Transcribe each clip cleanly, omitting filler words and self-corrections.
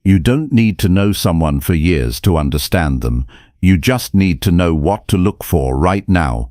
You don't need to know someone for years to understand them. You just need to know what to look for right now.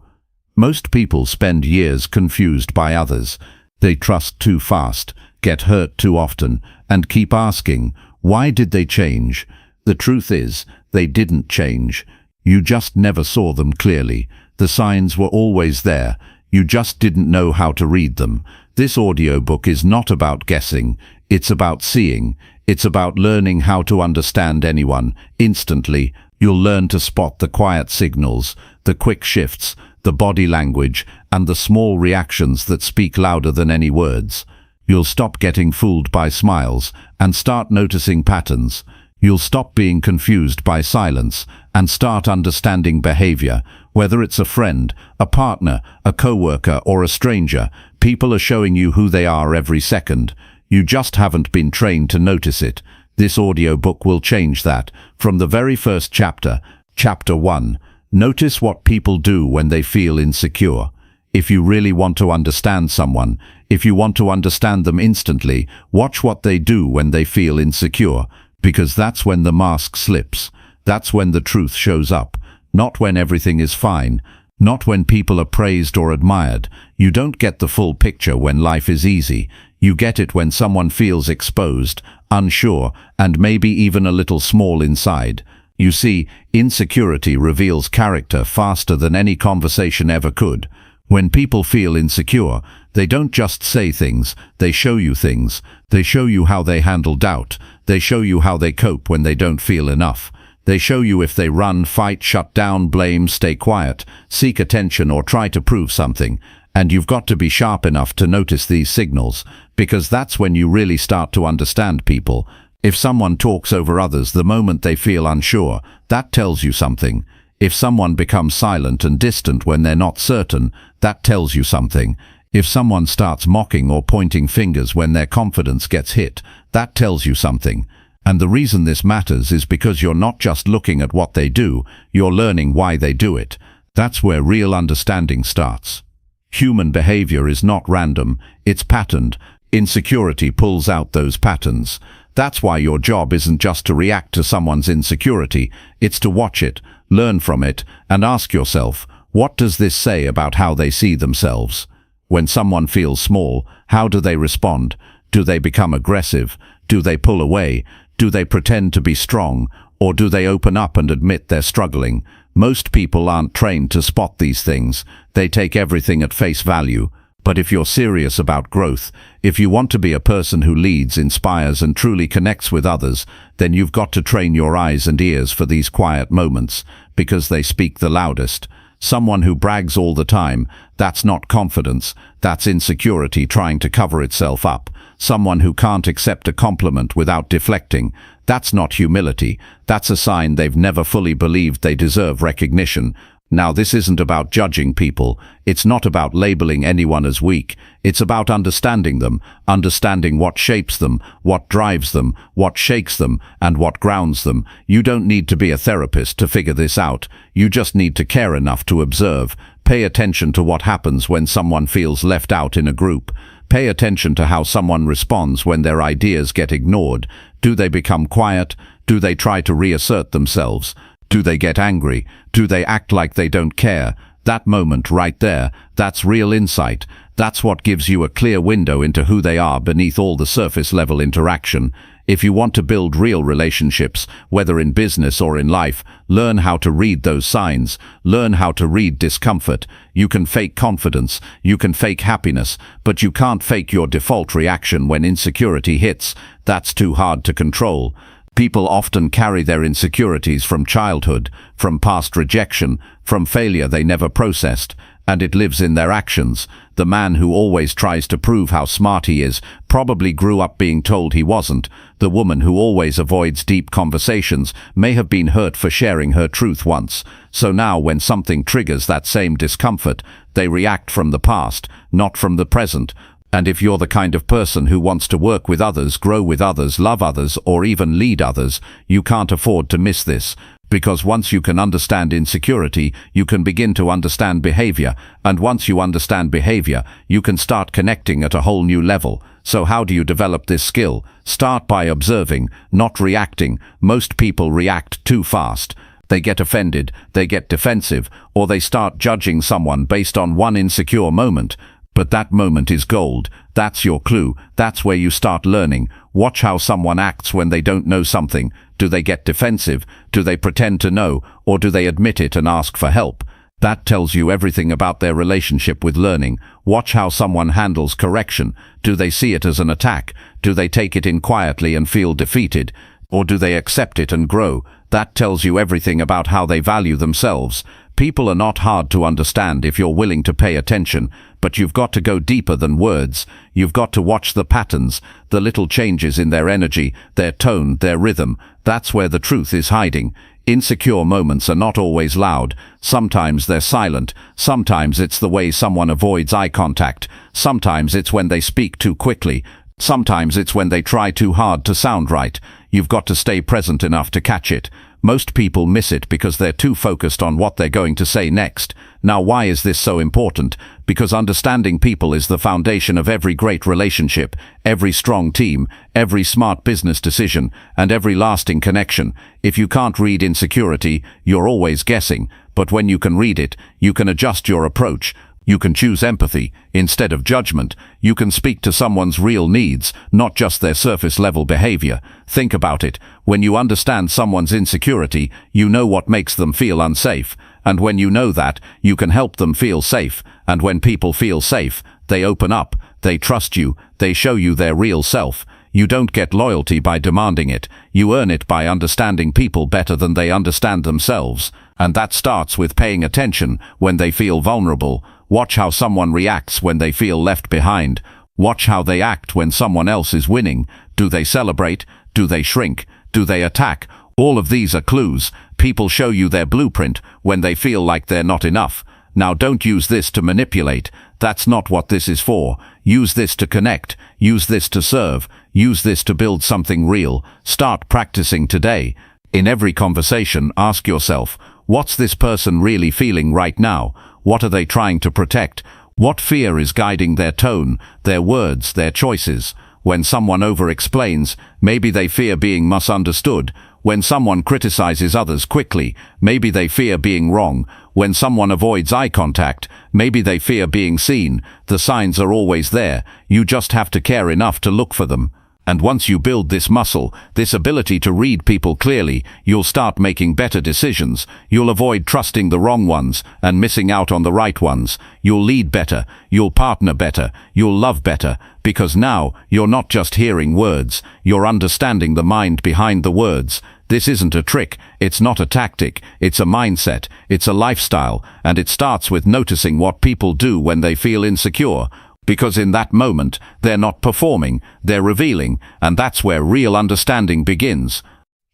Most people spend years confused by others. They trust too fast, get hurt too often, and keep asking, why did they change? The truth is, they didn't change. You just never saw them clearly. The signs were always there. You just didn't know how to read them. This audiobook is not about guessing. It's about seeing. It's about learning how to understand anyone instantly. You'll learn to spot the quiet signals, the quick shifts, the body language, and the small reactions that speak louder than any words. You'll stop getting fooled by smiles and start noticing patterns. You'll stop being confused by silence and start understanding behavior. Whether it's a friend, a partner, a coworker, or a stranger, people are showing you who they are every second. You just haven't been trained to notice it. This audiobook will change that. From the very first chapter, Chapter 1, notice what people do when they feel insecure. If you really want to understand someone, if you want to understand them instantly, watch what they do when they feel insecure, because that's when the mask slips. That's when the truth shows up. Not when everything is fine. Not when people are praised or admired. You don't get the full picture when life is easy. You get it when someone feels exposed, unsure, and maybe even a little small inside. You see, insecurity reveals character faster than any conversation ever could. When people feel insecure, they don't just say things, they show you things. They show you how they handle doubt. They show you how they cope when they don't feel enough. They show you if they run, fight, shut down, blame, stay quiet, seek attention, or try to prove something. And you've got to be sharp enough to notice these signals, because that's when you really start to understand people. If someone talks over others the moment they feel unsure, that tells you something. If someone becomes silent and distant when they're not certain, that tells you something. If someone starts mocking or pointing fingers when their confidence gets hit, that tells you something. And the reason this matters is because you're not just looking at what they do, you're learning why they do it. That's where real understanding starts. Human behavior is not random, it's patterned. Insecurity pulls out those patterns. That's why your job isn't just to react to someone's insecurity, it's to watch it, learn from it, and ask yourself, what does this say about how they see themselves? When someone feels small, how do they respond? Do they become aggressive? Do they pull away? Do they pretend to be strong? Or do they open up and admit they're struggling? Most people aren't trained to spot these things. They take everything at face value. But if you're serious about growth, if you want to be a person who leads, inspires, and truly connects with others, then you've got to train your eyes and ears for these quiet moments, because they speak the loudest. Someone who brags all the time, that's not confidence, that's insecurity trying to cover itself up. Someone who can't accept a compliment without deflecting, that's not humility, that's a sign they've never fully believed they deserve recognition. Now, this isn't about judging people, it's not about labeling anyone as weak, it's about understanding them, understanding what shapes them, what drives them, what shakes them, and what grounds them. You don't need to be a therapist to figure this out, you just need to care enough to observe. Pay attention to what happens when someone feels left out in a group. Pay attention to how someone responds when their ideas get ignored. Do they become quiet? Do they try to reassert themselves? Do they get angry? Do they act like they don't care? That moment right there, that's real insight. That's what gives you a clear window into who they are beneath all the surface-level interaction. If you want to build real relationships, whether in business or in life, learn how to read those signs. Learn how to read discomfort. You can fake confidence, you can fake happiness, but you can't fake your default reaction when insecurity hits. That's too hard to control. People often carry their insecurities from childhood, from past rejection, from failure they never processed, and it lives in their actions. The man who always tries to prove how smart he is probably grew up being told he wasn't. The woman who always avoids deep conversations may have been hurt for sharing her truth once. So now when something triggers that same discomfort, they react from the past, not from the present. And if you're the kind of person who wants to work with others, grow with others, love others, or even lead others, you can't afford to miss this. Because once you can understand insecurity, you can begin to understand behavior. And once you understand behavior, you can start connecting at a whole new level. So how do you develop this skill? Start by observing, not reacting. Most people react too fast. They get offended, they get defensive, or they start judging someone based on one insecure moment. But that moment is gold. That's your clue. That's where you start learning. Watch how someone acts when they don't know something. Do they get defensive? Do they pretend to know? Or do they admit it and ask for help? That tells you everything about their relationship with learning. Watch how someone handles correction. Do they see it as an attack? Do they take it in quietly and feel defeated? Or do they accept it and grow? That tells you everything about how they value themselves. People are not hard to understand if you're willing to pay attention, but you've got to go deeper than words. You've got to watch the patterns, the little changes in their energy, their tone, their rhythm. That's where the truth is hiding. Insecure moments are not always loud. Sometimes they're silent. Sometimes it's the way someone avoids eye contact. Sometimes it's when they speak too quickly. Sometimes it's when they try too hard to sound right. You've got to stay present enough to catch it. Most people miss it because they're too focused on what they're going to say next. Now, why is this so important? Because understanding people is the foundation of every great relationship, every strong team, every smart business decision, and every lasting connection. If you can't read insecurity, you're always guessing. But when you can read it, you can adjust your approach. You can choose empathy instead of judgment. You can speak to someone's real needs, not just their surface-level behavior. Think about it. When you understand someone's insecurity, you know what makes them feel unsafe. And when you know that, you can help them feel safe. And when people feel safe, they open up, they trust you, they show you their real self. You don't get loyalty by demanding it. You earn it by understanding people better than they understand themselves. And that starts with paying attention when they feel vulnerable. Watch how someone reacts when they feel left behind. Watch how they act when someone else is winning. Do they celebrate? Do they shrink? Do they attack? All of these are clues. People show you their blueprint when they feel like they're not enough. Now, don't use this to manipulate. That's not what this is for. Use this to connect. Use this to serve. Use this to build something real. Start practicing today. In every conversation, ask yourself, what's this person really feeling right now? What are they trying to protect? What fear is guiding their tone, their words, their choices? When someone over-explains, maybe they fear being misunderstood. When someone criticizes others quickly, maybe they fear being wrong. When someone avoids eye contact, maybe they fear being seen. The signs are always there. You just have to care enough to look for them. And once you build this muscle, this ability to read people clearly, you'll start making better decisions. You'll avoid trusting the wrong ones and missing out on the right ones. You'll lead better. You'll partner better. You'll love better. Because now, you're not just hearing words. You're understanding the mind behind the words. This isn't a trick. It's not a tactic. It's a mindset. It's a lifestyle. And it starts with noticing what people do when they feel insecure. Because in that moment, they're not performing, they're revealing, and that's where real understanding begins.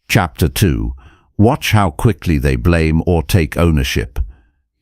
Chapter 2. Watch how quickly they blame or take ownership.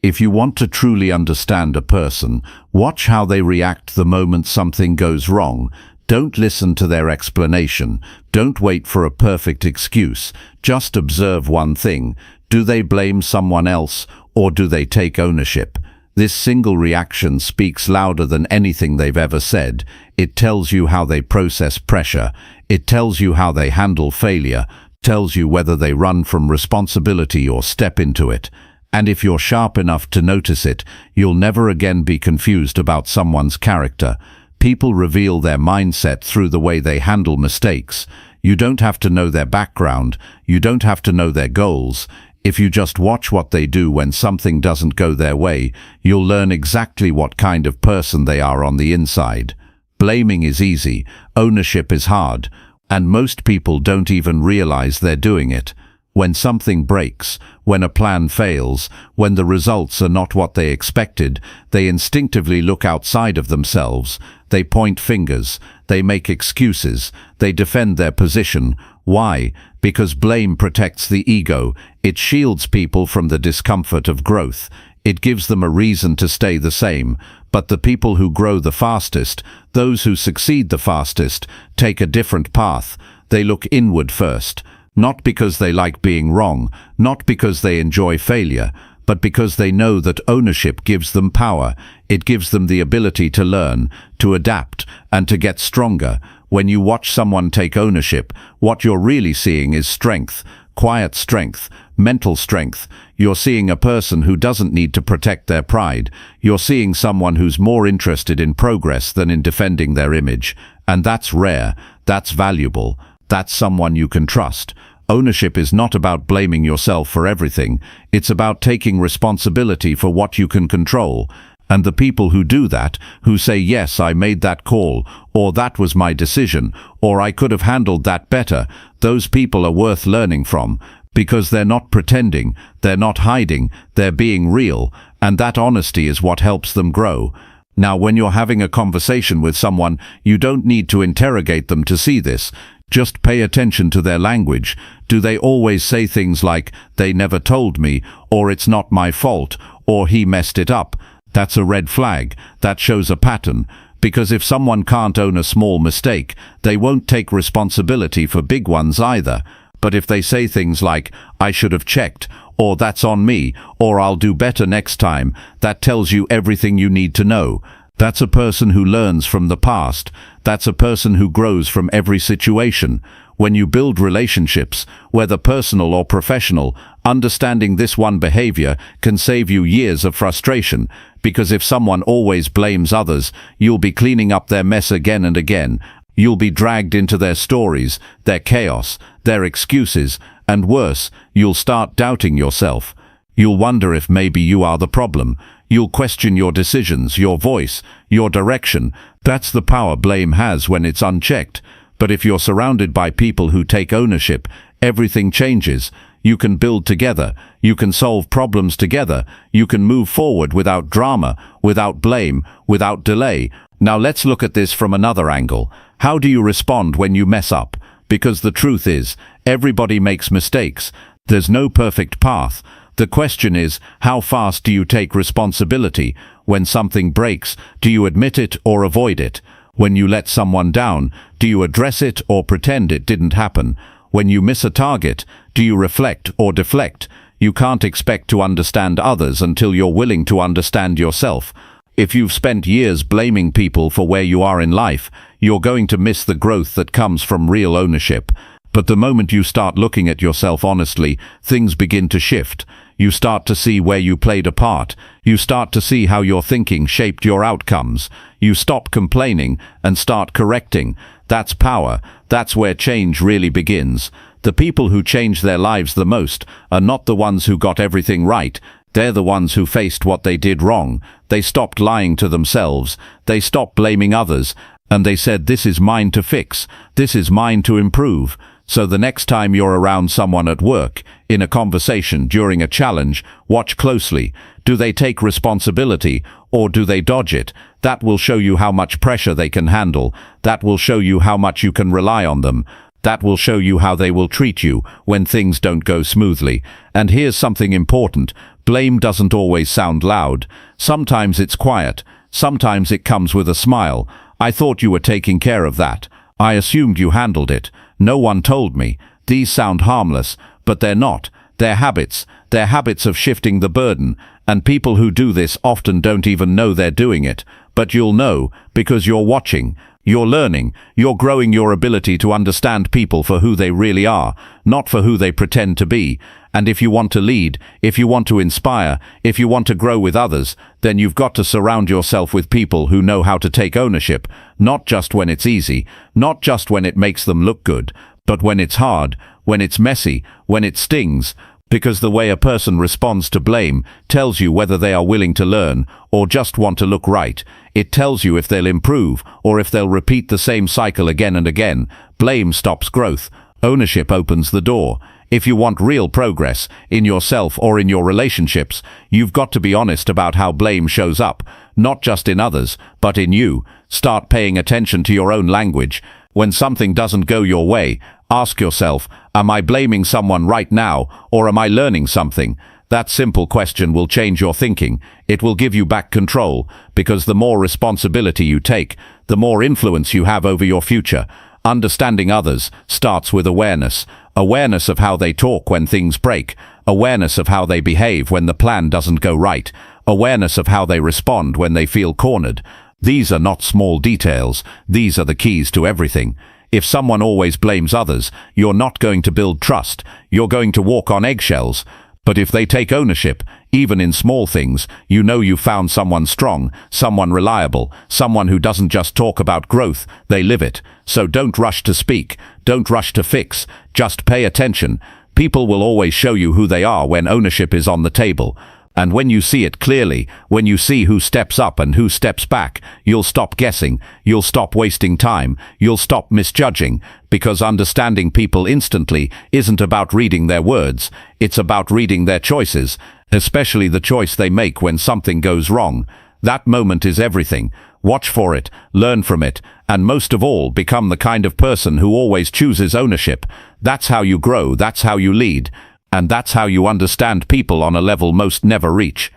If you want to truly understand a person, watch how they react the moment something goes wrong. Don't listen to their explanation. Don't wait for a perfect excuse. Just observe one thing. Do they blame someone else, or do they take ownership? This single reaction speaks louder than anything they've ever said. It tells you how they process pressure. It tells you how they handle failure. Tells you whether they run from responsibility or step into it. And if you're sharp enough to notice it, you'll never again be confused about someone's character. People reveal their mindset through the way they handle mistakes. You don't have to know their background. You don't have to know their goals. If you just watch what they do when something doesn't go their way, you'll learn exactly what kind of person they are on the inside. Blaming is easy, ownership is hard, and most people don't even realize they're doing it. When something breaks, when a plan fails, when the results are not what they expected, they instinctively look outside of themselves. They point fingers, they make excuses, they defend their position. Why? Because blame protects the ego. It shields people from the discomfort of growth. It gives them a reason to stay the same. But the people who grow the fastest, those who succeed the fastest, take a different path. They look inward first. Not because they like being wrong, not because they enjoy failure, but because they know that ownership gives them power. It gives them the ability to learn, to adapt, and to get stronger. When you watch someone take ownership, what you're really seeing is strength, quiet strength, mental strength. You're seeing a person who doesn't need to protect their pride. You're seeing someone who's more interested in progress than in defending their image. And that's rare, that's valuable, that's someone you can trust. Ownership is not about blaming yourself for everything. It's about taking responsibility for what you can control. And the people who do that, who say, yes, I made that call, or that was my decision, or I could have handled that better, those people are worth learning from, because they're not pretending, they're not hiding, they're being real, and that honesty is what helps them grow. Now, when you're having a conversation with someone, you don't need to interrogate them to see this. Just pay attention to their language. Do they always say things like, they never told me, or it's not my fault, or he messed it up? That's a red flag. That shows a pattern. Because if someone can't own a small mistake, they won't take responsibility for big ones either. But if they say things like, I should have checked, or that's on me, or I'll do better next time, that tells you everything you need to know. That's a person who learns from the past. That's a person who grows from every situation. When you build relationships, whether personal or professional, understanding this one behavior can save you years of frustration, because if someone always blames others, you'll be cleaning up their mess again and again. You'll be dragged into their stories, their chaos, their excuses, and worse, you'll start doubting yourself. You'll wonder if maybe you are the problem. You'll question your decisions, your voice, your direction. That's the power blame has when it's unchecked. But if you're surrounded by people who take ownership, everything changes. You can build together. You can solve problems together. You can move forward without drama, without blame, without delay. Now let's look at this from another angle. How do you respond when you mess up? Because the truth is, everybody makes mistakes. There's no perfect path. The question is, how fast do you take responsibility? When something breaks, do you admit it or avoid it? When you let someone down, do you address it or pretend it didn't happen? When you miss a target, do you reflect or deflect? You can't expect to understand others until you're willing to understand yourself. If you've spent years blaming people for where you are in life, you're going to miss the growth that comes from real ownership. But the moment you start looking at yourself honestly, things begin to shift. You start to see where you played a part. You start to see how your thinking shaped your outcomes. You stop complaining and start correcting. That's power. That's where change really begins. The people who change their lives the most are not the ones who got everything right. They're the ones who faced what they did wrong. They stopped lying to themselves. They stopped blaming others. And they said, this is mine to fix. This is mine to improve. So the next time you're around someone at work, in a conversation, during a challenge, watch closely. Do they take responsibility, or do they dodge it? That will show you how much pressure they can handle. That will show you how much you can rely on them. That will show you how they will treat you when things don't go smoothly. And here's something important. Blame doesn't always sound loud. Sometimes it's quiet. Sometimes it comes with a smile. I thought you were taking care of that. I assumed you handled it. No one told me. These sound harmless, but they're not. They're habits. They're habits of shifting the burden. And people who do this often don't even know they're doing it. But you'll know, because you're watching. You're learning. You're growing your ability to understand people for who they really are, not for who they pretend to be. And if you want to lead, if you want to inspire, if you want to grow with others, then you've got to surround yourself with people who know how to take ownership, not just when it's easy, not just when it makes them look good, but when it's hard, when it's messy, when it stings. Because the way a person responds to blame tells you whether they are willing to learn or just want to look right. It tells you if they'll improve or if they'll repeat the same cycle again and again. Blame stops growth. Ownership opens the door. If you want real progress in yourself or in your relationships, you've got to be honest about how blame shows up, not just in others, but in you. Start paying attention to your own language. When something doesn't go your way, ask yourself, am I blaming someone right now, or am I learning something? That simple question will change your thinking. It will give you back control, because the more responsibility you take, the more influence you have over your future. Understanding others starts with awareness. Awareness of how they talk when things break. awareness of how they behave when the plan doesn't go right, awareness of how they respond when they feel cornered. These are not small details, these are the keys to everything. If someone always blames others, you're not going to build trust, you're going to walk on eggshells. But if they take ownership, even in small things, you know you found someone strong, someone reliable, someone who doesn't just talk about growth, they live it. So don't rush to speak, don't rush to fix, just pay attention. People will always show you who they are when ownership is on the table. And when you see it clearly, when you see who steps up and who steps back, you'll stop guessing, you'll stop wasting time, you'll stop misjudging, because understanding people instantly isn't about reading their words, it's about reading their choices, especially the choice they make when something goes wrong. That moment is everything. Watch for it, learn from it, and most of all, become the kind of person who always chooses ownership. That's how you grow, that's how you lead. And that's how you understand people on a level most never reach.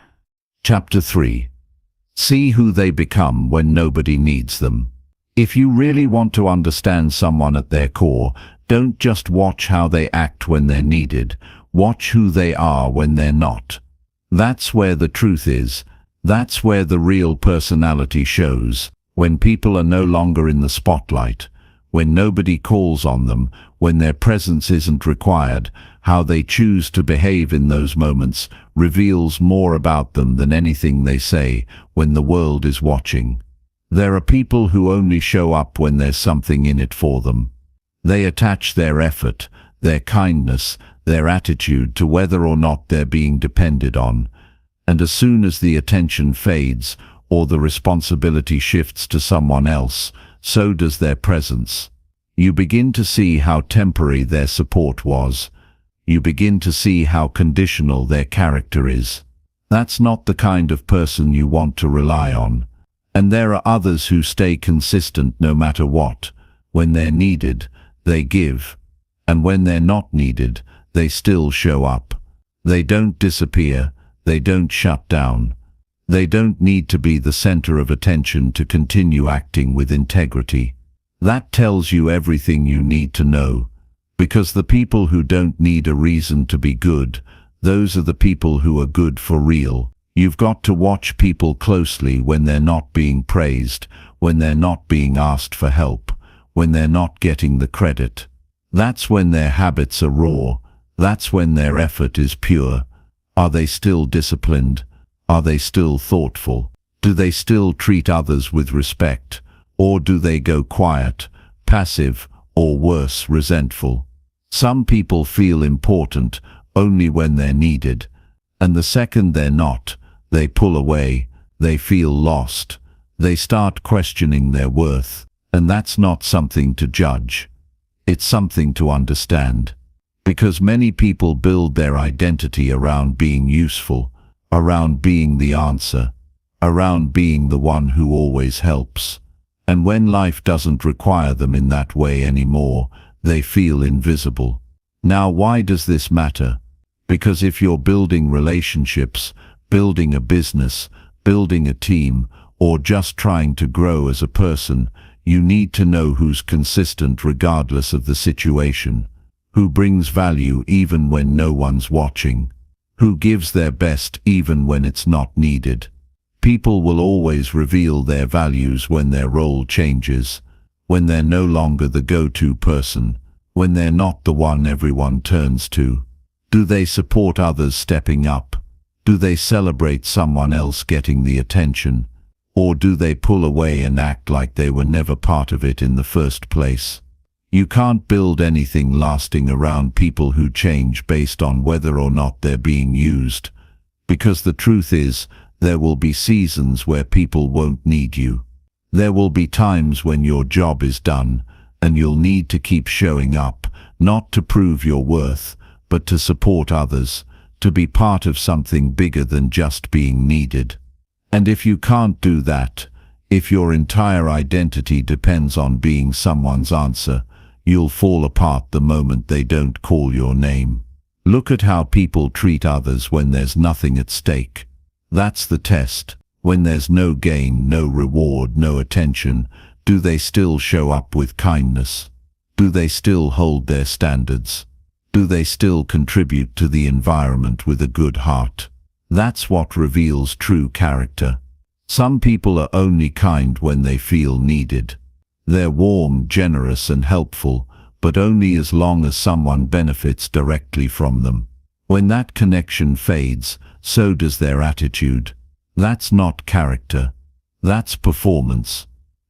Chapter 3. See who they become when nobody needs them. If you really want to understand someone at their core, don't just watch how they act when they're needed. Watch who they are when they're not. That's where the truth is. That's where the real personality shows. When people are no longer in the spotlight, when nobody calls on them, when their presence isn't required, how they choose to behave in those moments reveals more about them than anything they say when the world is watching. There are people who only show up when there's something in it for them. They attach their effort, their kindness, their attitude to whether or not they're being depended on. And as soon as the attention fades or the responsibility shifts to someone else, so does their presence. You begin to see how temporary their support was. You begin to see how conditional their character is. That's not the kind of person you want to rely on. And there are others who stay consistent no matter what. When they're needed, they give. And when they're not needed, they still show up. They don't disappear. They don't shut down. They don't need to be the center of attention to continue acting with integrity. That tells you everything you need to know. Because the people who don't need a reason to be good, those are the people who are good for real. You've got to watch people closely when they're not being praised, when they're not being asked for help, when they're not getting the credit. That's when their habits are raw. That's when their effort is pure. Are they still disciplined? Are they still thoughtful? Do they still treat others with respect? Or do they go quiet, passive, or worse, resentful? Some people feel important only when they're needed, and the second they're not, they pull away, they feel lost, they start questioning their worth, and that's not something to judge. It's something to understand. Because many people build their identity around being useful, around being the answer, around being the one who always helps. And when life doesn't require them in that way anymore, they feel invisible. Now, why does this matter? Because if you're building relationships, building a business, building a team, or just trying to grow as a person, you need to know who's consistent regardless of the situation, who brings value even when no one's watching, who gives their best even when it's not needed. People will always reveal their values when their role changes, when they're no longer the go-to person, when they're not the one everyone turns to. Do they support others stepping up? Do they celebrate someone else getting the attention? Or do they pull away and act like they were never part of it in the first place? You can't build anything lasting around people who change based on whether or not they're being used. Because the truth is, there will be seasons where people won't need you. There will be times when your job is done, and you'll need to keep showing up, not to prove your worth, but to support others, to be part of something bigger than just being needed. And if you can't do that, if your entire identity depends on being someone's answer, you'll fall apart the moment they don't call your name. Look at how people treat others when there's nothing at stake. That's the test. When there's no gain, no reward, no attention, do they still show up with kindness? Do they still hold their standards? Do they still contribute to the environment with a good heart? That's what reveals true character. Some people are only kind when they feel needed. They're warm, generous, and helpful, but only as long as someone benefits directly from them. When that connection fades, so does their attitude. That's not character. That's performance.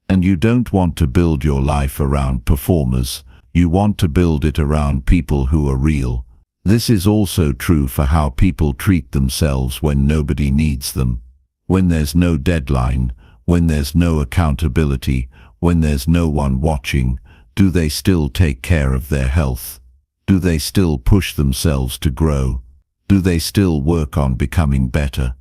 And you don't want to build your life around performers. You want to build it around people who are real. This is also true for how people treat themselves when nobody needs them. When there's no deadline, when there's no accountability, when there's no one watching, do they still take care of their health? Do they still push themselves to grow? Do they still work on becoming better?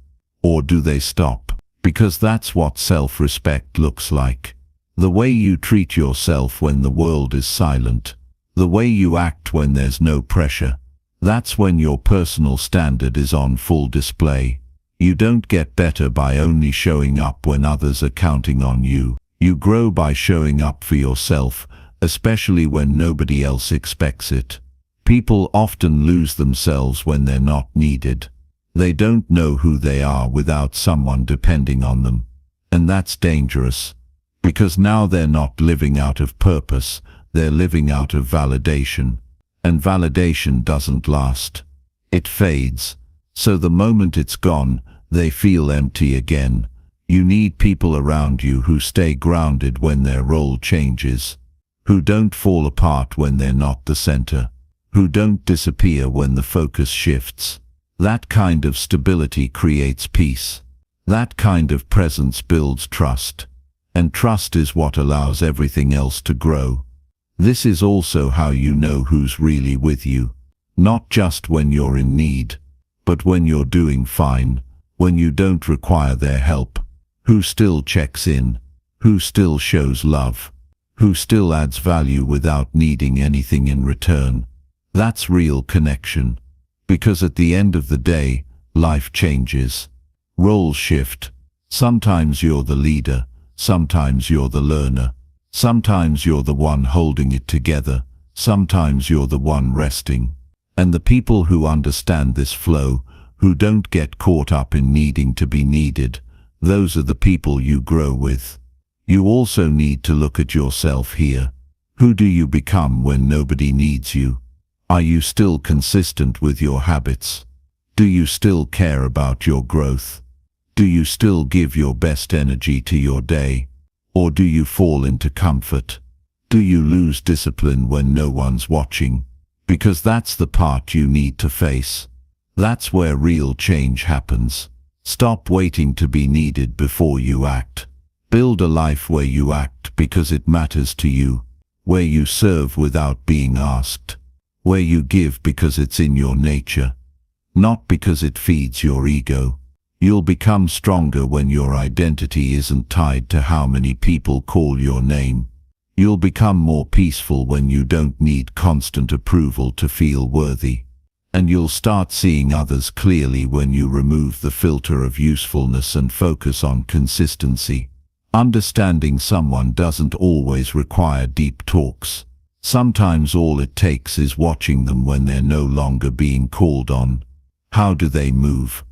Or do they stop? Because that's what self-respect looks like. The way you treat yourself when the world is silent. The way you act when there's no pressure. That's when your personal standard is on full display. You don't get better by only showing up when others are counting on you. You grow by showing up for yourself, especially when nobody else expects it. People often lose themselves when they're not needed. They don't know who they are without someone depending on them. And that's dangerous. Because now they're not living out of purpose, they're living out of validation. And validation doesn't last. It fades. So the moment it's gone, they feel empty again. You need people around you who stay grounded when their role changes. Who don't fall apart when they're not the center. Who don't disappear when the focus shifts. That kind of stability creates peace. That kind of presence builds trust. And trust is what allows everything else to grow. This is also how you know who's really with you. Not just when you're in need, but when you're doing fine, when you don't require their help. Who still checks in, who still shows love, who still adds value without needing anything in return. That's real connection. Because at the end of the day, life changes. Roles shift. Sometimes you're the leader, sometimes you're the learner. Sometimes you're the one holding it together, sometimes you're the one resting. And the people who understand this flow, who don't get caught up in needing to be needed, those are the people you grow with. You also need to look at yourself here. Who do you become when nobody needs you? Are you still consistent with your habits? Do you still care about your growth? Do you still give your best energy to your day? Or do you fall into comfort? Do you lose discipline when no one's watching? Because that's the part you need to face. That's where real change happens. Stop waiting to be needed before you act. Build a life where you act because it matters to you, where you serve without being asked, where you give because it's in your nature, not because it feeds your ego. You'll become stronger when your identity isn't tied to how many people call your name. You'll become more peaceful when you don't need constant approval to feel worthy. And you'll start seeing others clearly when you remove the filter of usefulness and focus on consistency. Understanding someone doesn't always require deep talks. Sometimes all it takes is watching them when they're no longer being called on. How do they move?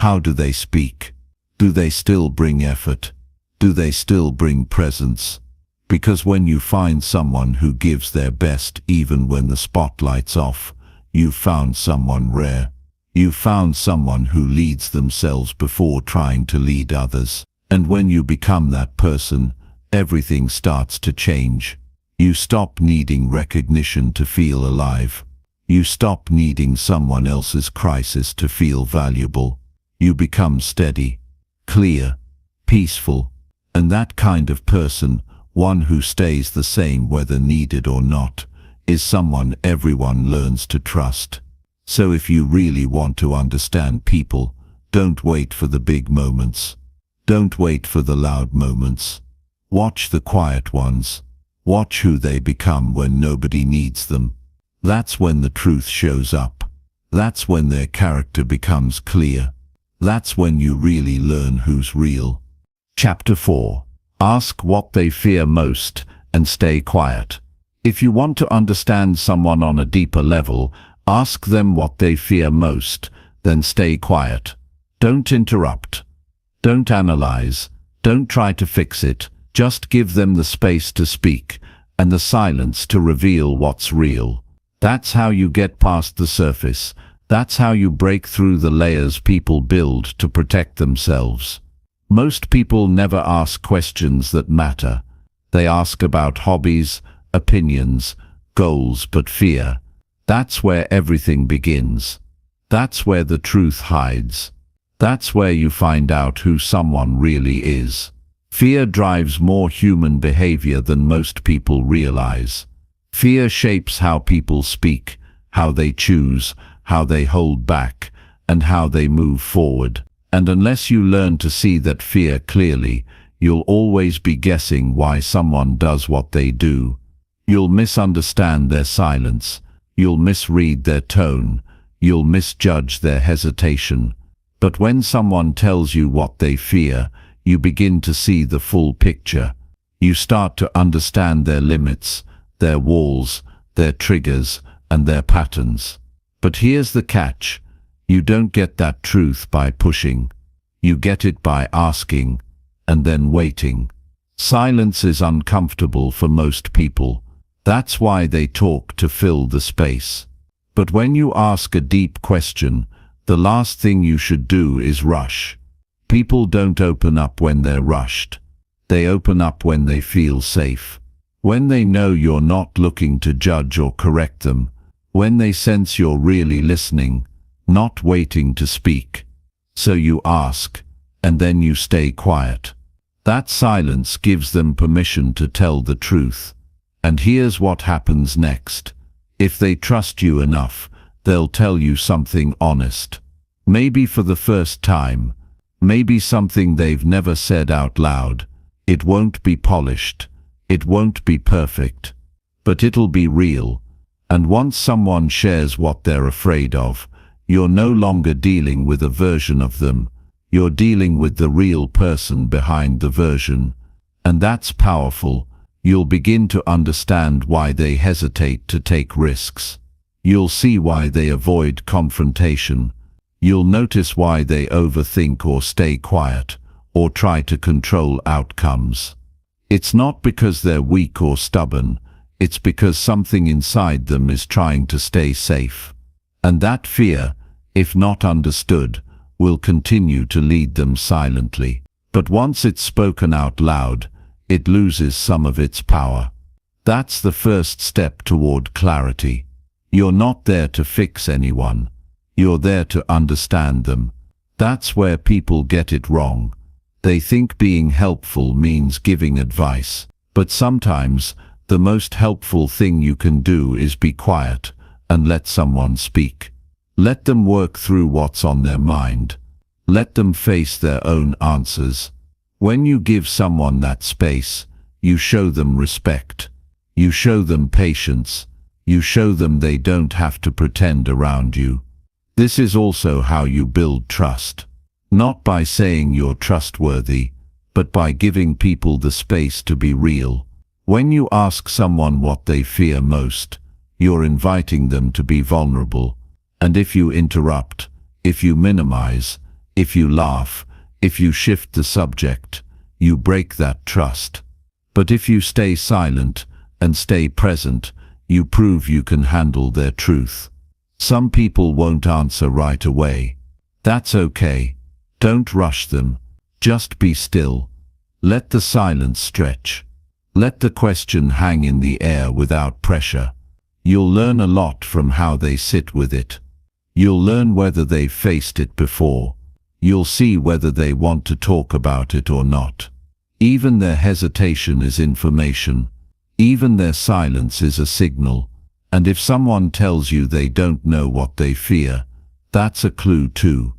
How do they speak? Do they still bring effort? Do they still bring presence? Because when you find someone who gives their best even when the spotlight's off, you've found someone rare. You've found someone who leads themselves before trying to lead others. And when you become that person, everything starts to change. You stop needing recognition to feel alive. You stop needing someone else's crisis to feel valuable. You become steady, clear, peaceful, and that kind of person, one who stays the same whether needed or not, is someone everyone learns to trust. So if you really want to understand people, don't wait for the big moments. Don't wait for the loud moments. Watch the quiet ones. Watch who they become when nobody needs them. That's when the truth shows up. That's when their character becomes clear. That's when you really learn who's real. Chapter 4. Ask what they fear most and stay quiet. If you want to understand someone on a deeper level, Ask them what they fear most, then stay quiet. Don't interrupt. Don't analyze. Don't try to fix it. Just give them the space to speak and the silence to reveal what's real. That's how you get past the surface. That's how you break through the layers people build to protect themselves. Most people never ask questions that matter. They ask about hobbies, opinions, goals, but fear. That's where everything begins. That's where the truth hides. That's where you find out who someone really is. Fear drives more human behavior than most people realize. Fear shapes how people speak, how they choose, how they hold back, and how they move forward. And unless you learn to see that fear clearly, you'll always be guessing why someone does what they do. You'll misunderstand their silence. You'll misread their tone. You'll misjudge their hesitation. But when someone tells you what they fear, you begin to see the full picture. You start to understand their limits, their walls, their triggers, and their patterns. But here's the catch. You don't get that truth by pushing. You get it by asking, and then waiting. Silence is uncomfortable for most people. That's why they talk to fill the space. But when you ask a deep question, the last thing you should do is rush. People don't open up when they're rushed. They open up when they feel safe. When they know you're not looking to judge or correct them. When they sense you're really listening, not waiting to speak. So you ask, and then you stay quiet. That silence gives them permission to tell the truth. And here's what happens next. If they trust you enough, they'll tell you something honest. Maybe for the first time. Maybe something they've never said out loud. It won't be polished. It won't be perfect. But it'll be real. And once someone shares what they're afraid of, you're no longer dealing with a version of them. You're dealing with the real person behind the version. And that's powerful. You'll begin to understand why they hesitate to take risks. You'll see why they avoid confrontation. You'll notice why they overthink or stay quiet, or try to control outcomes. It's not because they're weak or stubborn. It's because something inside them is trying to stay safe. And that fear, if not understood, will continue to lead them silently. But once it's spoken out loud, it loses some of its power. That's the first step toward clarity. You're not there to fix anyone. You're there to understand them. That's where people get it wrong. They think being helpful means giving advice. But sometimes, the most helpful thing you can do is be quiet and let someone speak. Let them work through what's on their mind. Let them face their own answers. When you give someone that space, you show them respect. You show them patience. You show them they don't have to pretend around you. This is also how you build trust. Not by saying you're trustworthy, but by giving people the space to be real. When you ask someone what they fear most, you're inviting them to be vulnerable. And if you interrupt, if you minimize, if you laugh, if you shift the subject, you break that trust. But if you stay silent and stay present, you prove you can handle their truth. Some people won't answer right away. That's okay. Don't rush them. Just be still. Let the silence stretch. Let the question hang in the air without pressure. You'll learn a lot from how they sit with it. You'll learn whether they've faced it before. You'll see whether they want to talk about it or not. Even their hesitation is information. Even their silence is a signal. And if someone tells you they don't know what they fear, that's a clue too.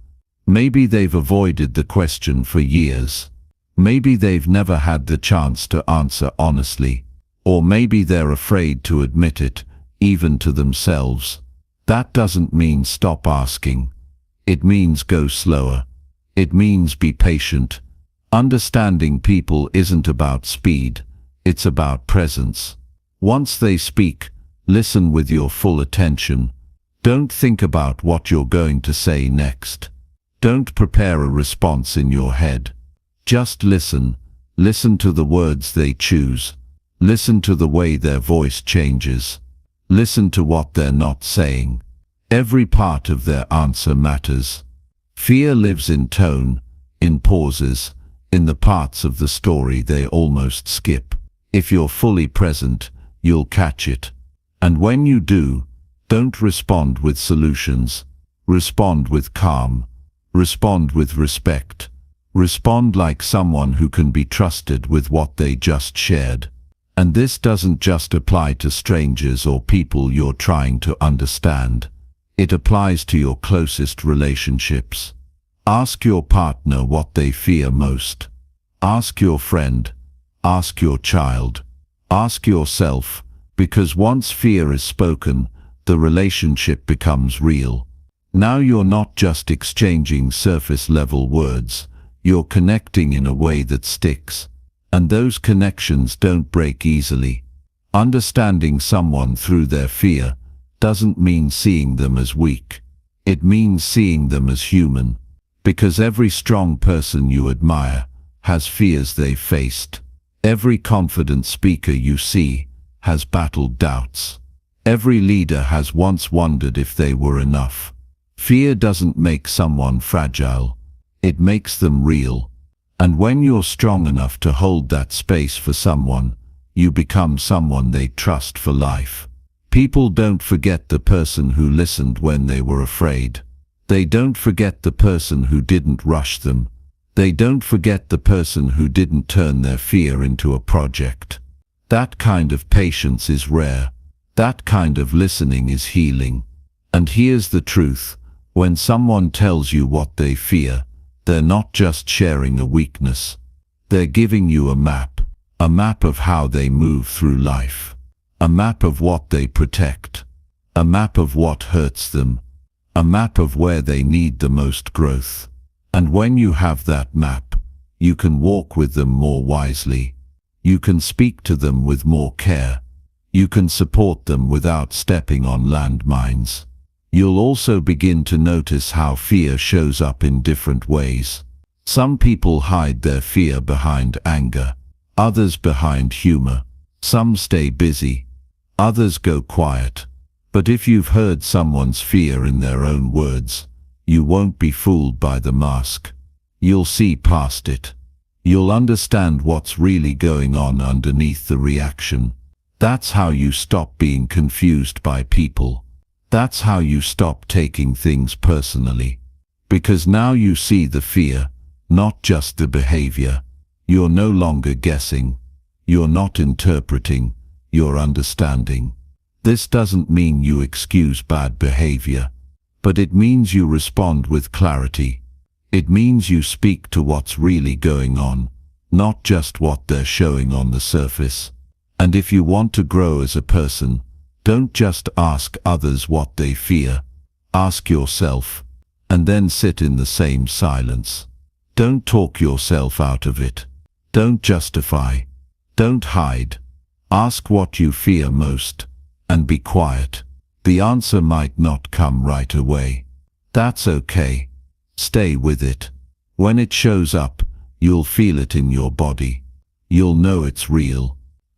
Maybe they've avoided the question for years. Maybe they've never had the chance to answer honestly. Or maybe they're afraid to admit it, even to themselves. That doesn't mean stop asking. It means go slower. It means be patient. Understanding people isn't about speed. It's about presence. Once they speak, listen with your full attention. Don't think about what you're going to say next. Don't prepare a response in your head. Just listen. Listen to the words they choose. Listen to the way their voice changes. Listen to what they're not saying. Every part of their answer matters. Fear lives in tone, in pauses, in the parts of the story they almost skip. If you're fully present, you'll catch it. And when you do, don't respond with solutions. Respond with calm. Respond with respect. Respond like someone who can be trusted with what they just shared. And this doesn't just apply to strangers or people you're trying to understand. It applies to your closest relationships. Ask your partner what they fear most. Ask your friend. Ask your child. Ask yourself, because once fear is spoken, the relationship becomes real. Now you're not just exchanging surface-level words, you're connecting in a way that sticks. And those connections don't break easily. Understanding someone through their fear doesn't mean seeing them as weak. It means seeing them as human. Because every strong person you admire has fears they've faced. Every confident speaker you see has battled doubts. Every leader has once wondered if they were enough. Fear doesn't make someone fragile. It makes them real. And when you're strong enough to hold that space for someone, you become someone they trust for life. People don't forget the person who listened when they were afraid. They don't forget the person who didn't rush them. They don't forget the person who didn't turn their fear into a project. That kind of patience is rare. That kind of listening is healing. And here's the truth. When someone tells you what they fear, they're not just sharing a weakness. They're giving you a map of how they move through life, a map of what they protect, a map of what hurts them, a map of where they need the most growth. And when you have that map, you can walk with them more wisely. You can speak to them with more care. You can support them without stepping on landmines. You'll also begin to notice how fear shows up in different ways. Some people hide their fear behind anger, others behind humor. Some stay busy, others go quiet. But if you've heard someone's fear in their own words, you won't be fooled by the mask. You'll see past it. You'll understand what's really going on underneath the reaction. That's how you stop being confused by people. That's how you stop taking things personally. Because now you see the fear, not just the behavior. You're no longer guessing. You're not interpreting. You're understanding. This doesn't mean you excuse bad behavior, but it means you respond with clarity. It means you speak to what's really going on, not just what they're showing on the surface. And if you want to grow as a person, don't just ask others what they fear. Ask yourself, and then sit in the same silence. Don't talk yourself out of it. Don't justify. Don't hide. Ask what you fear most, and be quiet. The answer might not come right away. That's okay. Stay with it. When it shows up, you'll feel it in your body. You'll know it's real.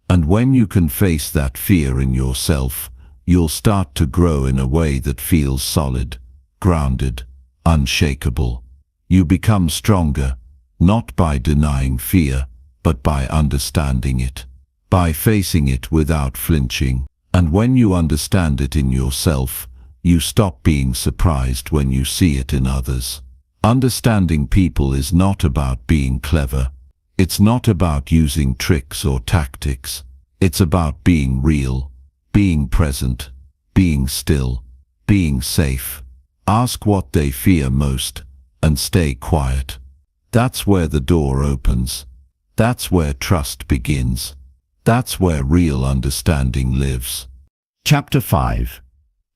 And when you can face that fear in yourself, you'll start to grow in a way that feels solid, grounded, unshakable. You become stronger, not by denying fear, but by understanding it, by facing it without flinching. And when you understand it in yourself, you stop being surprised when you see it in others. Understanding people is not about being clever. It's not about using tricks or tactics. It's about being real, being present, being still, being safe. Ask what they fear most, and stay quiet. That's where the door opens. That's where trust begins. That's where real understanding lives. Chapter 5.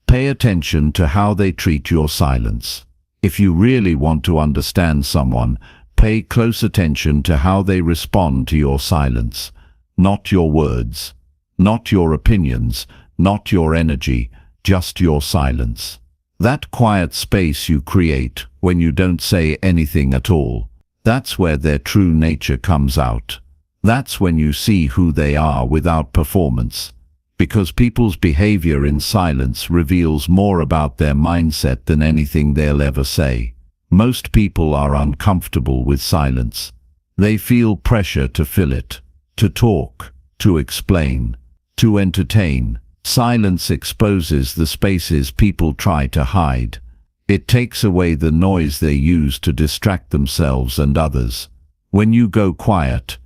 Pay attention to how they treat your silence. If you really want to understand someone, pay close attention to how they respond to your silence. Not your words, not your opinions, not your energy, just your silence. That quiet space you create when you don't say anything at all, that's where their true nature comes out. That's when you see who they are without performance. Because people's behavior in silence reveals more about their mindset than anything they'll ever say. Most people are uncomfortable with silence. They feel pressure to fill it, to talk, to explain, to entertain. Silence exposes the spaces people try to hide. It takes away the noise they use to distract themselves and others. When you go quiet,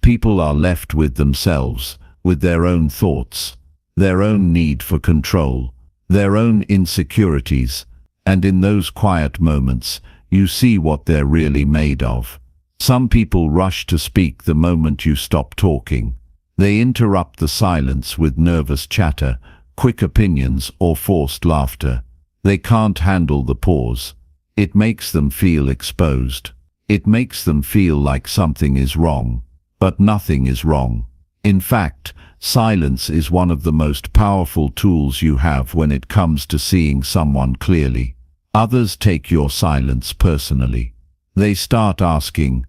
people are left with themselves, with their own thoughts, their own need for control, their own insecurities, and in those quiet moments, you see what they're really made of. Some people rush to speak the moment you stop talking. They interrupt the silence with nervous chatter, quick opinions, or forced laughter. They can't handle the pause. It makes them feel exposed. It makes them feel like something is wrong. But nothing is wrong. In fact, silence is one of the most powerful tools you have when it comes to seeing someone clearly. Others take your silence personally. They start asking,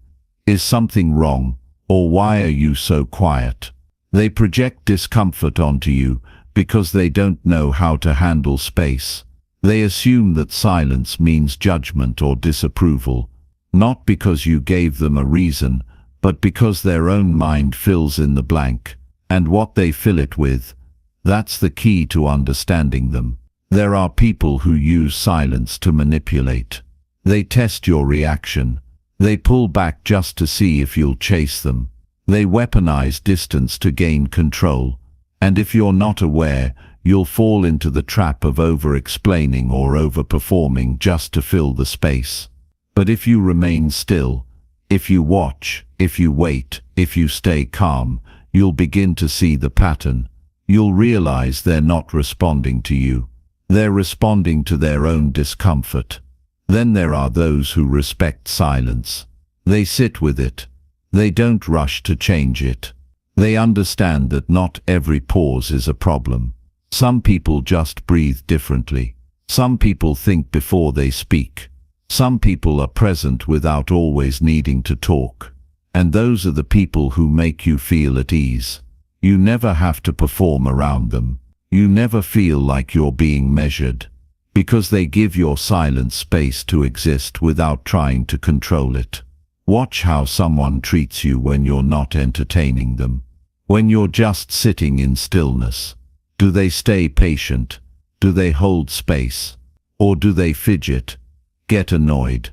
"Is something wrong?" or "Why are you so quiet?" They project discomfort onto you because they don't know how to handle space. They assume that silence means judgment or disapproval, not because you gave them a reason, but because their own mind fills in the blank. And what they fill it with, that's the key to understanding them. There are people who use silence to manipulate. They test your reaction. They pull back just to see if you'll chase them. They weaponize distance to gain control. And if you're not aware, you'll fall into the trap of over-explaining or over-performing just to fill the space. But if you remain still, if you watch, if you wait, if you stay calm, you'll begin to see the pattern. You'll realize they're not responding to you. They're responding to their own discomfort. Then there are those who respect silence. They sit with it. They don't rush to change it. They understand that not every pause is a problem. Some people just breathe differently. Some people think before they speak. Some people are present without always needing to talk. And those are the people who make you feel at ease. You never have to perform around them. You never feel like you're being measured, because they give your silence space to exist without trying to control it. Watch how someone treats you when you're not entertaining them. When you're just sitting in stillness. Do they stay patient? Do they hold space? Or do they fidget, get annoyed,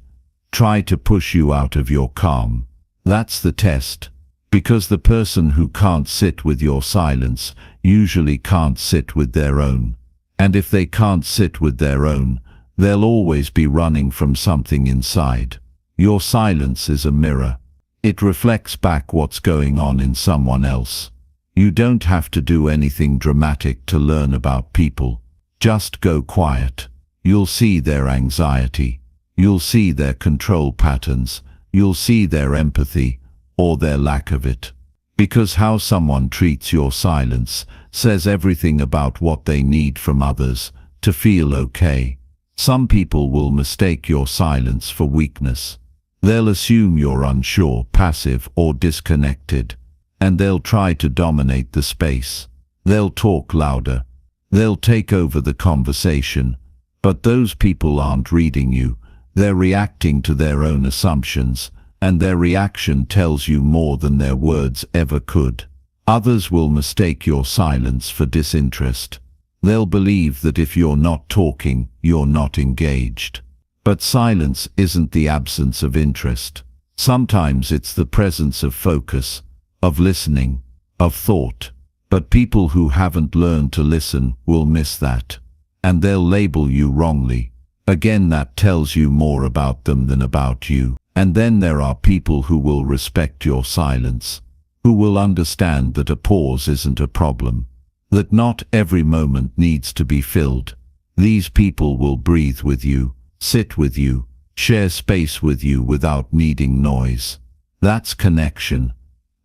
try to push you out of your calm? That's the test. Because the person who can't sit with your silence usually can't sit with their own. And if they can't sit with their own, they'll always be running from something inside. Your silence is a mirror. It reflects back what's going on in someone else. You don't have to do anything dramatic to learn about people. Just go quiet. You'll see their anxiety. You'll see their control patterns. You'll see their empathy, or their lack of it. Because how someone treats your silence says everything about what they need from others to feel okay. Some people will mistake your silence for weakness. They'll assume you're unsure, passive, or disconnected, and they'll try to dominate the space. They'll talk louder. They'll take over the conversation. But those people aren't reading you. They're reacting to their own assumptions, and their reaction tells you more than their words ever could. Others will mistake your silence for disinterest. They'll believe that if you're not talking, you're not engaged. But silence isn't the absence of interest. Sometimes it's the presence of focus, of listening, of thought. But people who haven't learned to listen will miss that. And they'll label you wrongly. Again, that tells you more about them than about you. And then there are people who will respect your silence, who will understand that a pause isn't a problem, that not every moment needs to be filled. These people will breathe with you, sit with you, share space with you without needing noise. That's connection.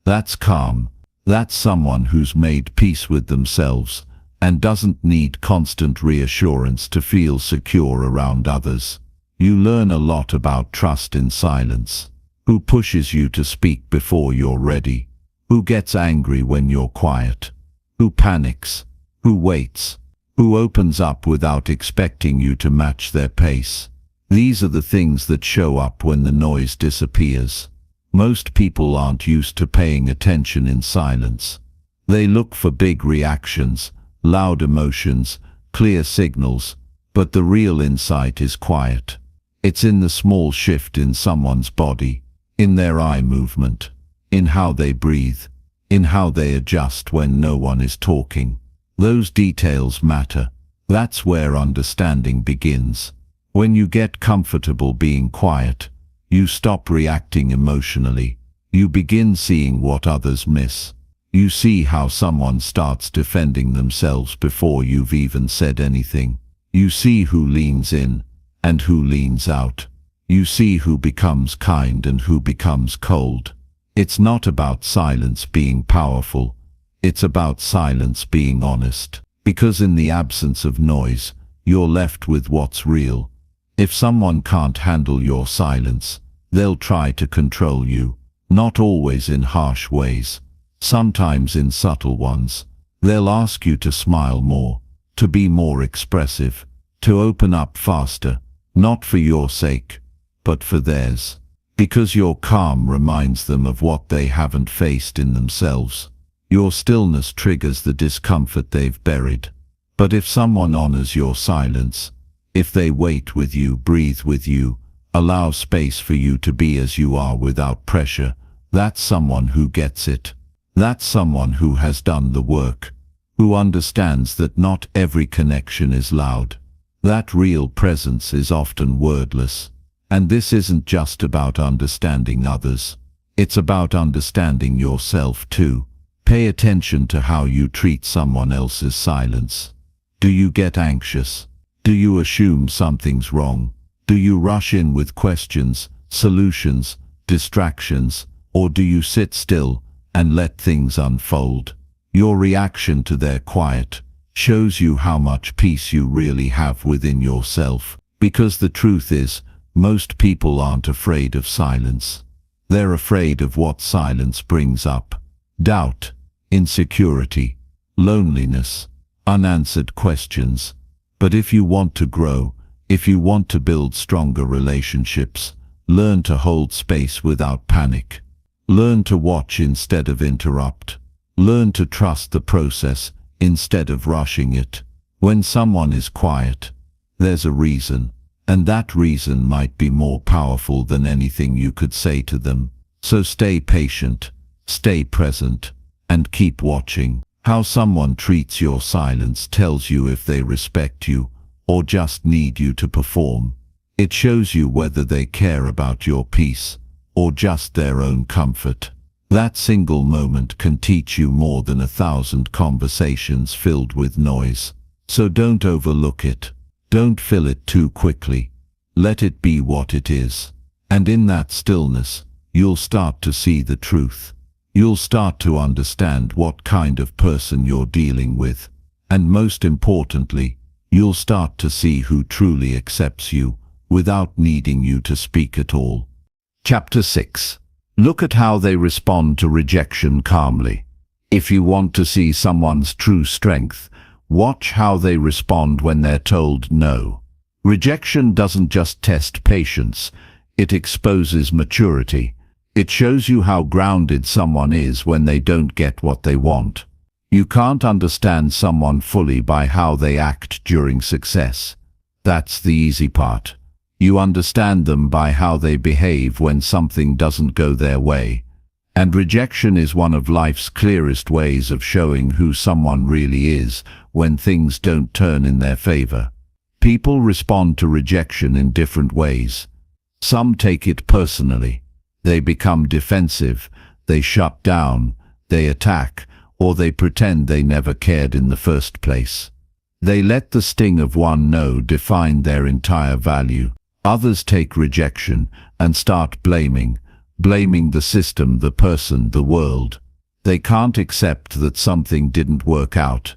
That's calm. That's someone who's made peace with themselves and doesn't need constant reassurance to feel secure around others. You learn a lot about trust in silence. Who pushes you to speak before you're ready? Who gets angry when you're quiet? Who panics? Who waits? Who opens up without expecting you to match their pace? These are the things that show up when the noise disappears. Most people aren't used to paying attention in silence. They look for big reactions, loud emotions, clear signals, but the real insight is quiet. It's in the small shift in someone's body, in their eye movement, in how they breathe, in how they adjust when no one is talking. Those details matter. That's where understanding begins. When you get comfortable being quiet, you stop reacting emotionally. You begin seeing what others miss. You see how someone starts defending themselves before you've even said anything. You see who leans in and who leans out. You see who becomes kind and who becomes cold. It's not about silence being powerful. It's about silence being honest. Because in the absence of noise, you're left with what's real. If someone can't handle your silence, they'll try to control you. Not always in harsh ways. Sometimes in subtle ones. They'll ask you to smile more, to be more expressive, to open up faster, not for your sake, but for theirs. Because your calm reminds them of what they haven't faced in themselves. Your stillness triggers the discomfort they've buried. But if someone honors your silence, if they wait with you, breathe with you, allow space for you to be as you are without pressure, that's someone who gets it. That's someone who has done the work, who understands that not every connection is loud. That real presence is often wordless. And this isn't just about understanding others. It's about understanding yourself too. Pay attention to how you treat someone else's silence. Do you get anxious? Do you assume something's wrong? Do you rush in with questions, solutions, distractions, or do you sit still and let things unfold? Your reaction to their quiet shows you how much peace you really have within yourself. Because the truth is, most people aren't afraid of silence. They're afraid of what silence brings up. Doubt, insecurity, loneliness, unanswered questions. But if you want to grow, if you want to build stronger relationships, learn to hold space without panic. Learn to watch instead of interrupt. Learn to trust the process instead of rushing it. When someone is quiet, there's a reason, and that reason might be more powerful than anything you could say to them. So stay patient, stay present, and keep watching. How someone treats your silence tells you if they respect you or just need you to perform. It shows you whether they care about your peace or just their own comfort. That single moment can teach you more than 1,000 conversations filled with noise. So don't overlook it. Don't fill it too quickly. Let it be what it is. And in that stillness, you'll start to see the truth. You'll start to understand what kind of person you're dealing with. And most importantly, you'll start to see who truly accepts you without needing you to speak at all. Chapter 6. Look at how they respond to rejection calmly. If you want to see someone's true strength, watch how they respond when they're told no. Rejection doesn't just test patience, it exposes maturity. It shows you how grounded someone is when they don't get what they want. You can't understand someone fully by how they act during success. That's the easy part. You understand them by how they behave when something doesn't go their way. And rejection is one of life's clearest ways of showing who someone really is when things don't turn in their favor. People respond to rejection in different ways. Some take it personally. They become defensive, they shut down, they attack, or they pretend they never cared in the first place. They let the sting of one no define their entire value. Others take rejection and start blaming the system, the person, the world. They can't accept that something didn't work out.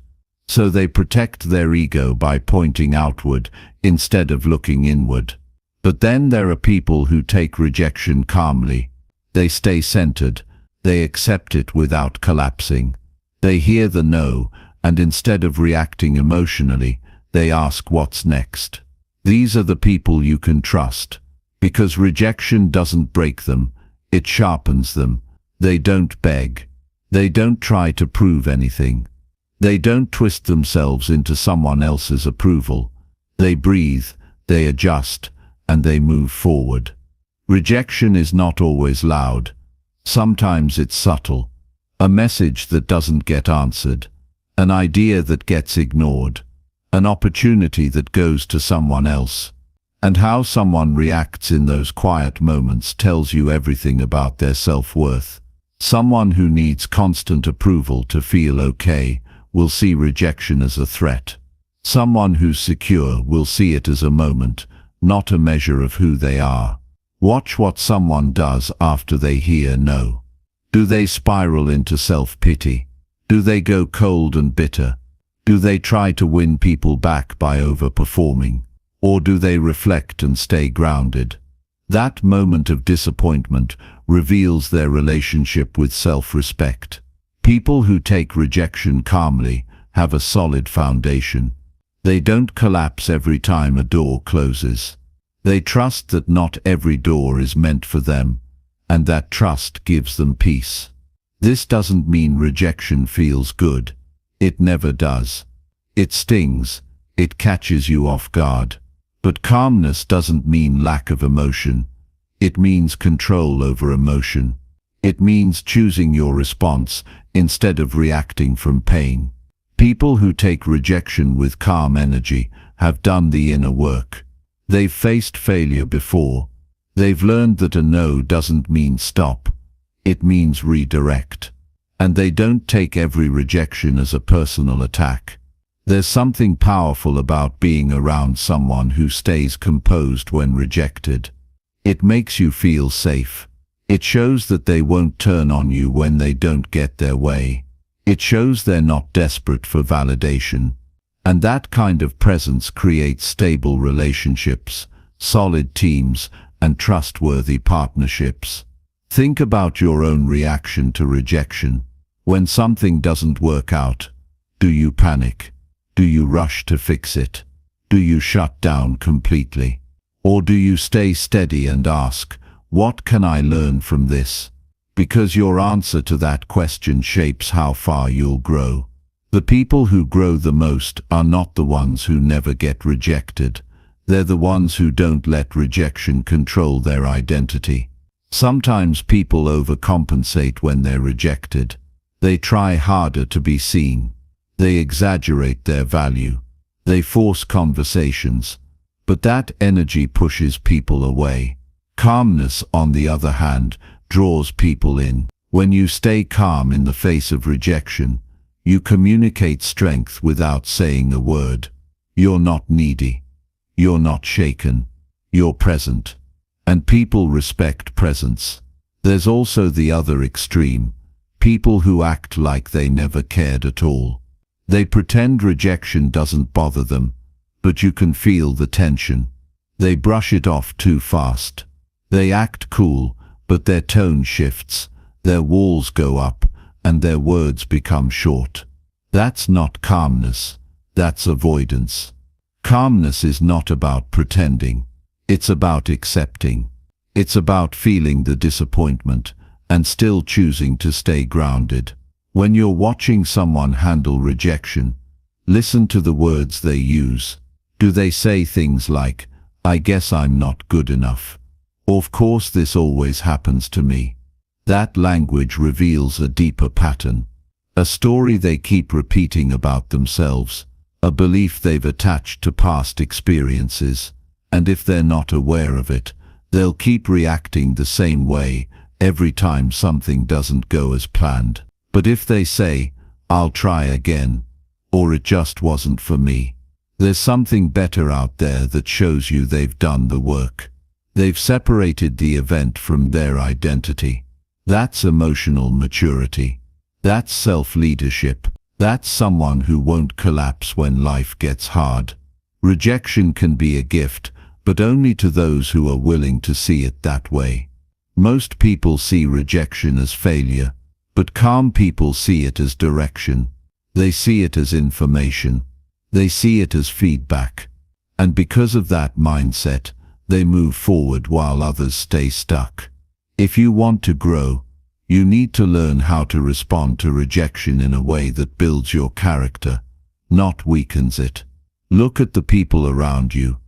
So they protect their ego by pointing outward instead of looking inward. But then there are people who take rejection calmly. They stay centered. They accept it without collapsing. They hear the no, and instead of reacting emotionally, they ask what's next. These are the people you can trust, because rejection doesn't break them, it sharpens them. They don't beg. They don't try to prove anything. They don't twist themselves into someone else's approval. They breathe, they adjust, and they move forward. Rejection is not always loud. Sometimes it's subtle. A message that doesn't get answered. An idea that gets ignored. An opportunity that goes to someone else. And how someone reacts in those quiet moments tells you everything about their self-worth. Someone who needs constant approval to feel okay will see rejection as a threat. Someone who's secure will see it as a moment, not a measure of who they are. Watch what someone does after they hear no. Do they spiral into self-pity? Do they go cold and bitter? Do they try to win people back by overperforming? Or do they reflect and stay grounded? That moment of disappointment reveals their relationship with self-respect. People who take rejection calmly have a solid foundation. They don't collapse every time a door closes. They trust that not every door is meant for them, and that trust gives them peace. This doesn't mean rejection feels good. It never does. It stings. It catches you off guard. But calmness doesn't mean lack of emotion. It means control over emotion. It means choosing your response instead of reacting from pain. People who take rejection with calm energy have done the inner work. They've faced failure before. They've learned that a no doesn't mean stop. It means redirect. And they don't take every rejection as a personal attack. There's something powerful about being around someone who stays composed when rejected. It makes you feel safe. It shows that they won't turn on you when they don't get their way. It shows they're not desperate for validation. And that kind of presence creates stable relationships, solid teams, and trustworthy partnerships. Think about your own reaction to rejection. When something doesn't work out, do you panic? Do you rush to fix it? Do you shut down completely? Or do you stay steady and ask, what can I learn from this? Because your answer to that question shapes how far you'll grow. The people who grow the most are not the ones who never get rejected. They're the ones who don't let rejection control their identity. Sometimes people overcompensate when they're rejected. They try harder to be seen. They exaggerate their value. They force conversations. But that energy pushes people away. Calmness, on the other hand, draws people in. When you stay calm in the face of rejection, you communicate strength without saying a word. You're not needy. You're not shaken. You're present. And people respect presence. There's also the other extreme. People who act like they never cared at all. They pretend rejection doesn't bother them, but you can feel the tension. They brush it off too fast. They act cool, but their tone shifts. Their walls go up, and their words become short. That's not calmness. That's avoidance. Calmness is not about pretending. It's about accepting. It's about feeling the disappointment and still choosing to stay grounded. When you're watching someone handle rejection, listen to the words they use. Do they say things like, "I guess I'm not good enough," "Of course this always happens to me"? That language reveals a deeper pattern, a story they keep repeating about themselves, a belief they've attached to past experiences, and if they're not aware of it, they'll keep reacting the same way every time something doesn't go as planned. But if they say, "I'll try again," or "It just wasn't for me," there's something better out there that shows you they've done the work. They've separated the event from their identity. That's emotional maturity. That's self-leadership. That's someone who won't collapse when life gets hard. Rejection can be a gift, but only to those who are willing to see it that way. Most people see rejection as failure, but calm people see it as direction. They see it as information. They see it as feedback. And because of that mindset, they move forward while others stay stuck. If you want to grow, you need to learn how to respond to rejection in a way that builds your character, not weakens it. Look at the people around you.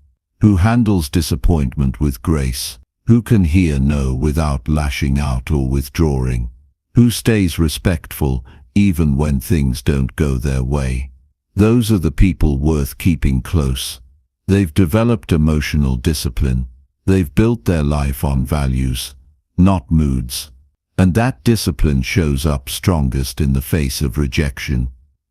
Who handles disappointment with grace? Who can hear no without lashing out or withdrawing? Who stays respectful even when things don't go their way? Those are the people worth keeping close. They've developed emotional discipline. They've built their life on values, not moods. And that discipline shows up strongest in the face of rejection.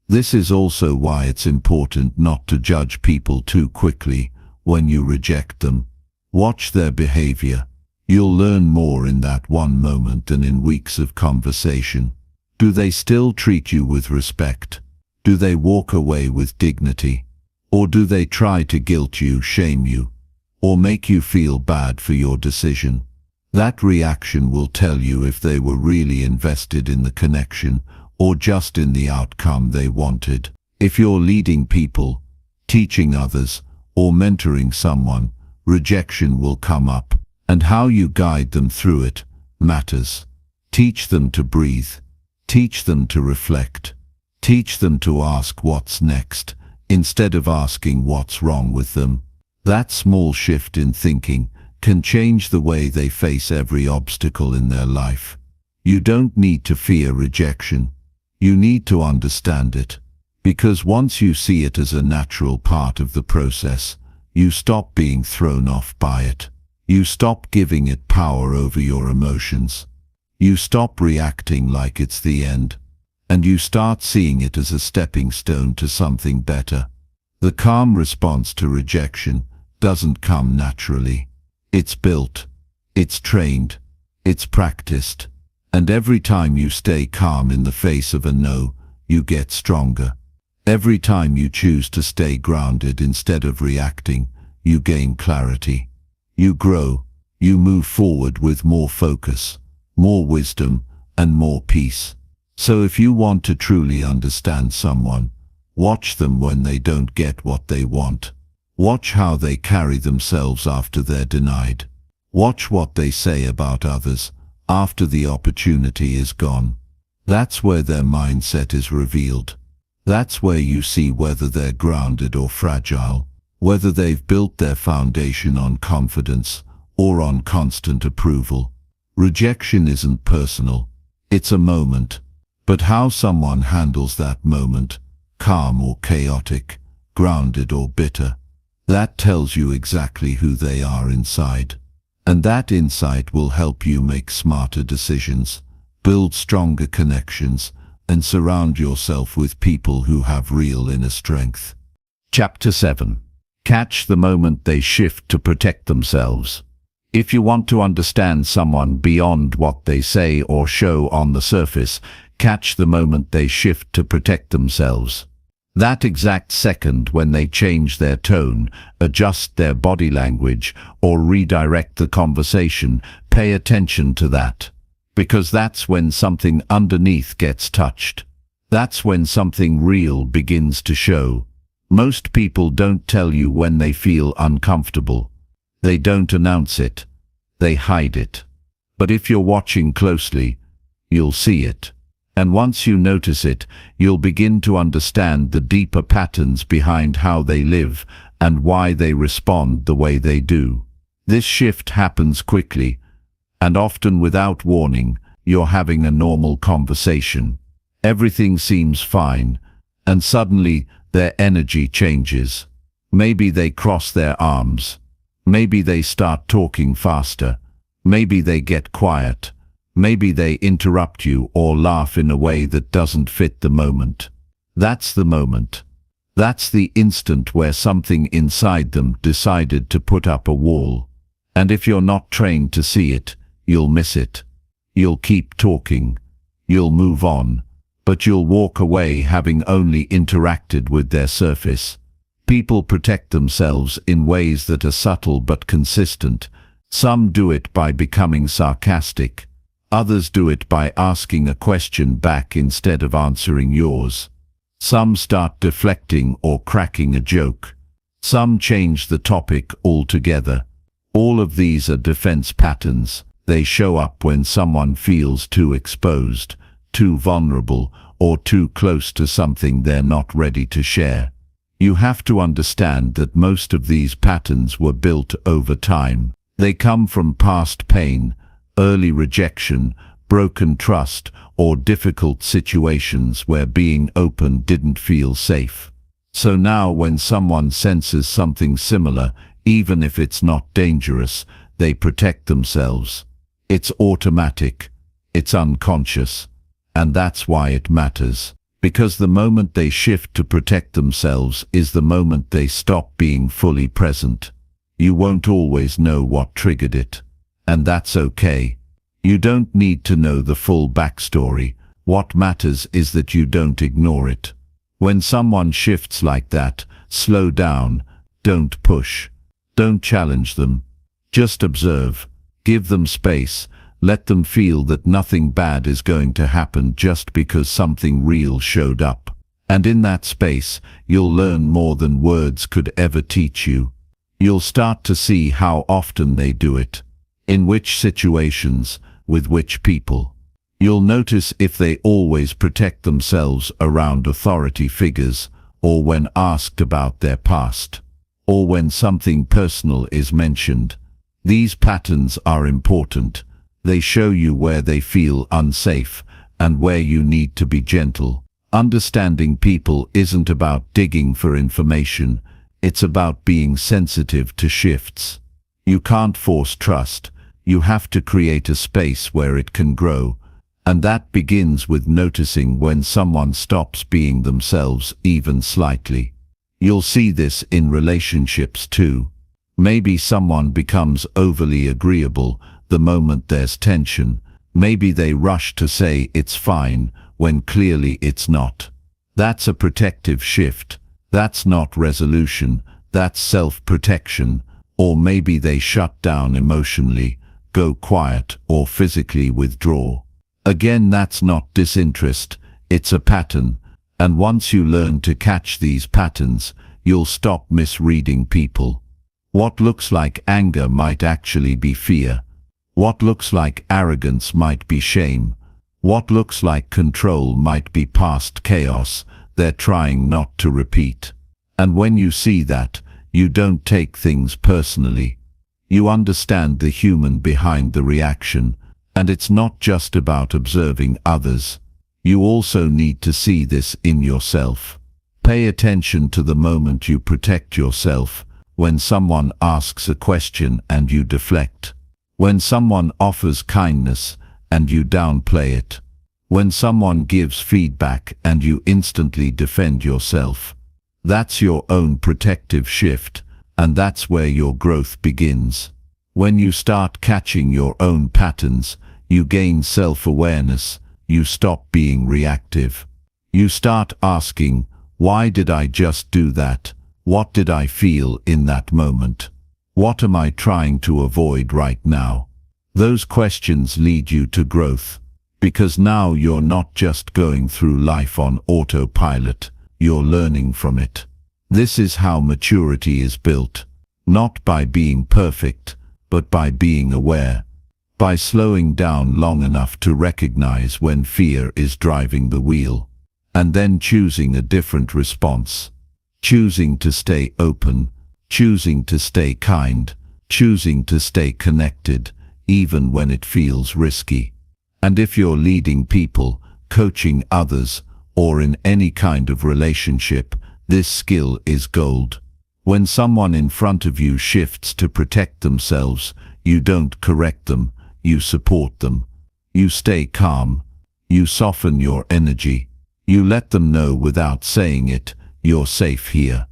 This is also why it's important not to judge people too quickly when you reject them. Watch their behavior. You'll learn more in that one moment than in weeks of conversation. Do they still treat you with respect? Do they walk away with dignity? Or do they try to guilt you, shame you, or make you feel bad for your decision? That reaction will tell you if they were really invested in the connection or just in the outcome they wanted. If you're leading people, teaching others, or mentoring someone, rejection will come up, and how you guide them through it matters. Teach them to breathe. Teach them to reflect. Teach them to ask what's next, instead of asking what's wrong with them. That small shift in thinking can change the way they face every obstacle in their life. You don't need to fear rejection. You need to understand it. Because once you see it as a natural part of the process, you stop being thrown off by it. You stop giving it power over your emotions. You stop reacting like it's the end. And you start seeing it as a stepping stone to something better. The calm response to rejection doesn't come naturally. It's built. It's trained. It's practiced. And every time you stay calm in the face of a no, you get stronger. Every time you choose to stay grounded instead of reacting, you gain clarity. You grow. You move forward with more focus, more wisdom, and more peace. So if you want to truly understand someone, watch them when they don't get what they want. Watch how they carry themselves after they're denied. Watch what they say about others after the opportunity is gone. That's where their mindset is revealed. That's where you see whether they're grounded or fragile, whether they've built their foundation on confidence or on constant approval. Rejection isn't personal. It's a moment. But how someone handles that moment, calm or chaotic, grounded or bitter, that tells you exactly who they are inside. And that insight will help you make smarter decisions, build stronger connections, and surround yourself with people who have real inner strength. Chapter 7. Catch the moment they shift to protect themselves. If you want to understand someone beyond what they say or show on the surface, catch the moment they shift to protect themselves. That exact second when they change their tone, adjust their body language, or redirect the conversation, pay attention to that. Because that's when something underneath gets touched. That's when something real begins to show. Most people don't tell you when they feel uncomfortable. They don't announce it. They hide it. But if you're watching closely, you'll see it. And once you notice it, you'll begin to understand the deeper patterns behind how they live and why they respond the way they do. This shift happens quickly, and often without warning. You're having a normal conversation. Everything seems fine, and suddenly their energy changes. Maybe they cross their arms. Maybe they start talking faster. Maybe they get quiet. Maybe they interrupt you or laugh in a way that doesn't fit the moment. That's the moment. That's the instant where something inside them decided to put up a wall. And if you're not trained to see it, you'll miss it. You'll keep talking. You'll move on. but you'll walk away having only interacted with their surface. People protect themselves in ways that are subtle but consistent. Some do it by becoming sarcastic. Others do it by asking a question back instead of answering yours. Some start deflecting or cracking a joke. Some change the topic altogether. All of these are defense patterns. They show up when someone feels too exposed, too vulnerable, or too close to something they're not ready to share. You have to understand that most of these patterns were built over time. They come from past pain, early rejection, broken trust, or difficult situations where being open didn't feel safe. So now when someone senses something similar, even if it's not dangerous, they protect themselves. It's automatic. It's unconscious. And that's why it matters. Because the moment they shift to protect themselves is the moment they stop being fully present. You won't always know what triggered it. And that's okay. You don't need to know the full backstory. What matters is that you don't ignore it. When someone shifts like that, slow down. Don't push. Don't challenge them. Just observe. Give them space. Let them feel that nothing bad is going to happen just because something real showed up. And in that space, you'll learn more than words could ever teach you. You'll start to see how often they do it. In which situations, with which people. You'll notice if they always protect themselves around authority figures, or when asked about their past, or when something personal is mentioned. These patterns are important. They show you where they feel unsafe and where you need to be gentle. Understanding people isn't about digging for information. It's about being sensitive to shifts. You can't force trust. You have to create a space where it can grow. And that begins with noticing when someone stops being themselves even slightly. You'll see this in relationships too. Maybe someone becomes overly agreeable the moment there's tension. Maybe they rush to say it's fine when clearly it's not. That's a protective shift. That's not resolution. That's self-protection. Or maybe they shut down emotionally, go quiet, or physically withdraw. Again, that's not disinterest. It's a pattern. And once you learn to catch these patterns, you'll stop misreading people. What looks like anger might actually be fear. What looks like arrogance might be shame. What looks like control might be past chaos they're trying not to repeat. And when you see that, you don't take things personally. You understand the human behind the reaction, and it's not just about observing others. You also need to see this in yourself. Pay attention to the moment you protect yourself, when someone asks a question and you deflect. When someone offers kindness and you downplay it. When someone gives feedback and you instantly defend yourself. That's your own protective shift, and that's where your growth begins. When you start catching your own patterns, you gain self-awareness, you stop being reactive. You start asking, why did I just do that? What did I feel in that moment? What am I trying to avoid right now? Those questions lead you to growth, because now you're not just going through life on autopilot, you're learning from it. This is how maturity is built, not by being perfect, but by being aware, by slowing down long enough to recognize when fear is driving the wheel, and then choosing a different response, choosing to stay open, choosing to stay kind, choosing to stay connected, even when it feels risky. And if you're leading people, coaching others, or in any kind of relationship, this skill is gold. When someone in front of you shifts to protect themselves, you don't correct them, you support them. You stay calm. You soften your energy. You let them know without saying it, you're safe here.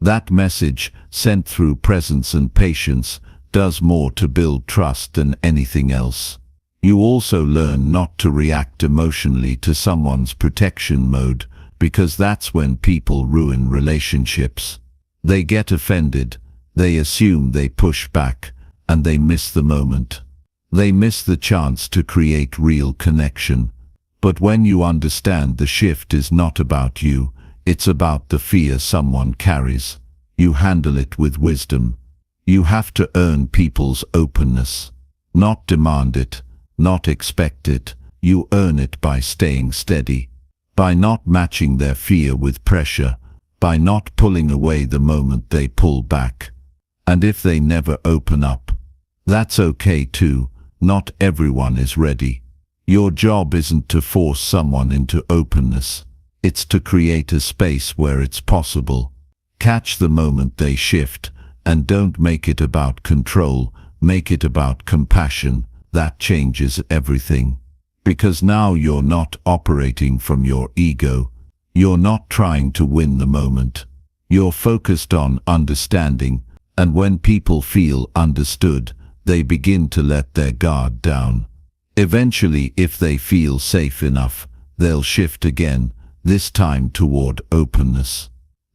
That message, sent through presence and patience, does more to build trust than anything else. You also learn not to react emotionally to someone's protection mode, because that's when people ruin relationships. They get offended, they assume, they push back, and they miss the moment. They miss the chance to create real connection. But when you understand the shift is not about you, it's about the fear someone carries, you handle it with wisdom. You have to earn people's openness, not demand it, not expect it. You earn it by staying steady, by not matching their fear with pressure, by not pulling away the moment they pull back. And if they never open up, that's okay too. Not everyone is ready. Your job isn't to force someone into openness. It's to create a space where it's possible. Catch the moment they shift, and don't make it about control, make it about compassion. That changes everything. Because now you're not operating from your ego. You're not trying to win the moment. You're focused on understanding, and when people feel understood, they begin to let their guard down. Eventually, if they feel safe enough, they'll shift again, this time toward openness.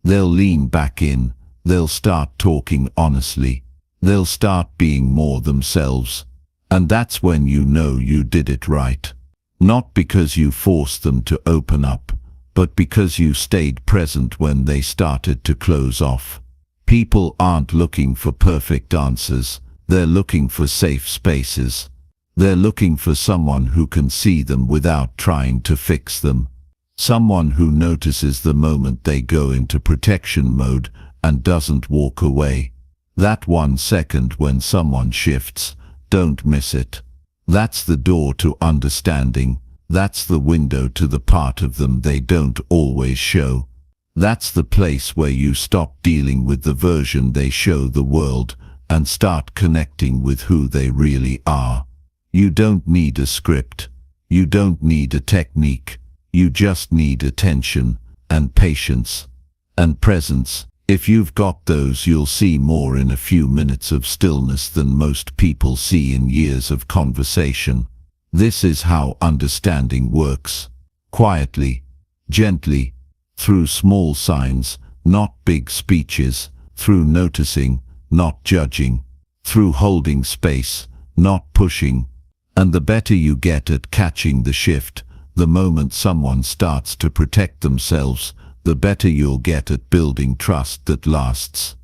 They'll lean back in, they'll start talking honestly, they'll start being more themselves. And that's when you know you did it right. Not because you forced them to open up, but because you stayed present when they started to close off. People aren't looking for perfect answers, they're looking for safe spaces. They're looking for someone who can see them without trying to fix them. Someone who notices the moment they go into protection mode and doesn't walk away. That 1 second when someone shifts, don't miss it. That's the door to understanding. That's the window to the part of them they don't always show. That's the place where you stop dealing with the version they show the world and start connecting with who they really are. You don't need a script. You don't need a technique. You just need attention and patience and presence. If you've got those, you'll see more in a few minutes of stillness than most people see in years of conversation. This is how understanding works. Quietly, gently, through small signs, not big speeches, through noticing, not judging, through holding space, not pushing. And the better you get at catching the shift, the moment someone starts to protect themselves, the better you'll get at building trust that lasts.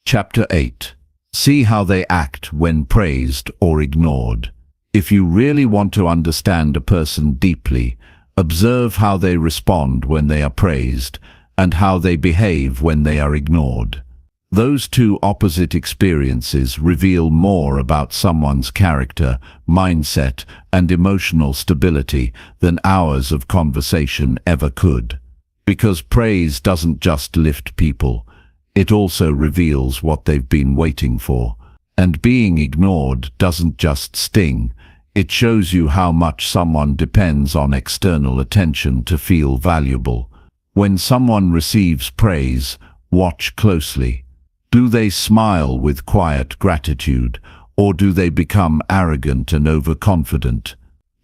Chapter 8. See how they act when praised or ignored. If you really want to understand a person deeply, observe how they respond when they are praised and how they behave when they are ignored. Those two opposite experiences reveal more about someone's character, mindset, and emotional stability than hours of conversation ever could. Because praise doesn't just lift people, it also reveals what they've been waiting for. And being ignored doesn't just sting, it shows you how much someone depends on external attention to feel valuable. When someone receives praise, watch closely. Do they smile with quiet gratitude, or do they become arrogant and overconfident?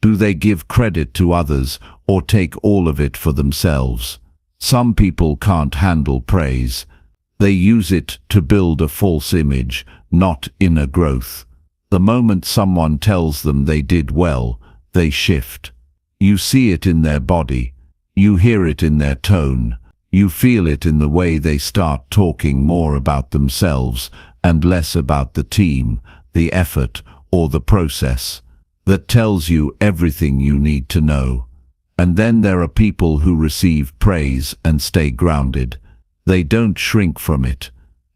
Do they give credit to others, or take all of it for themselves? Some people can't handle praise. They use it to build a false image, not inner growth. The moment someone tells them they did well, they shift. You see it in their body. You hear it in their tone. You feel it in the way they start talking more about themselves and less about the team, the effort, or the process. That tells you everything you need to know. And then there are people who receive praise and stay grounded. They don't shrink from it,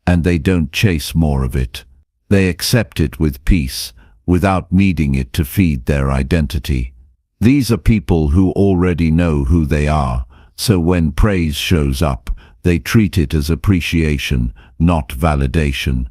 and they don't chase more of it. They accept it with peace, without needing it to feed their identity. These are people who already know who they are, so when praise shows up, they treat it as appreciation, not validation.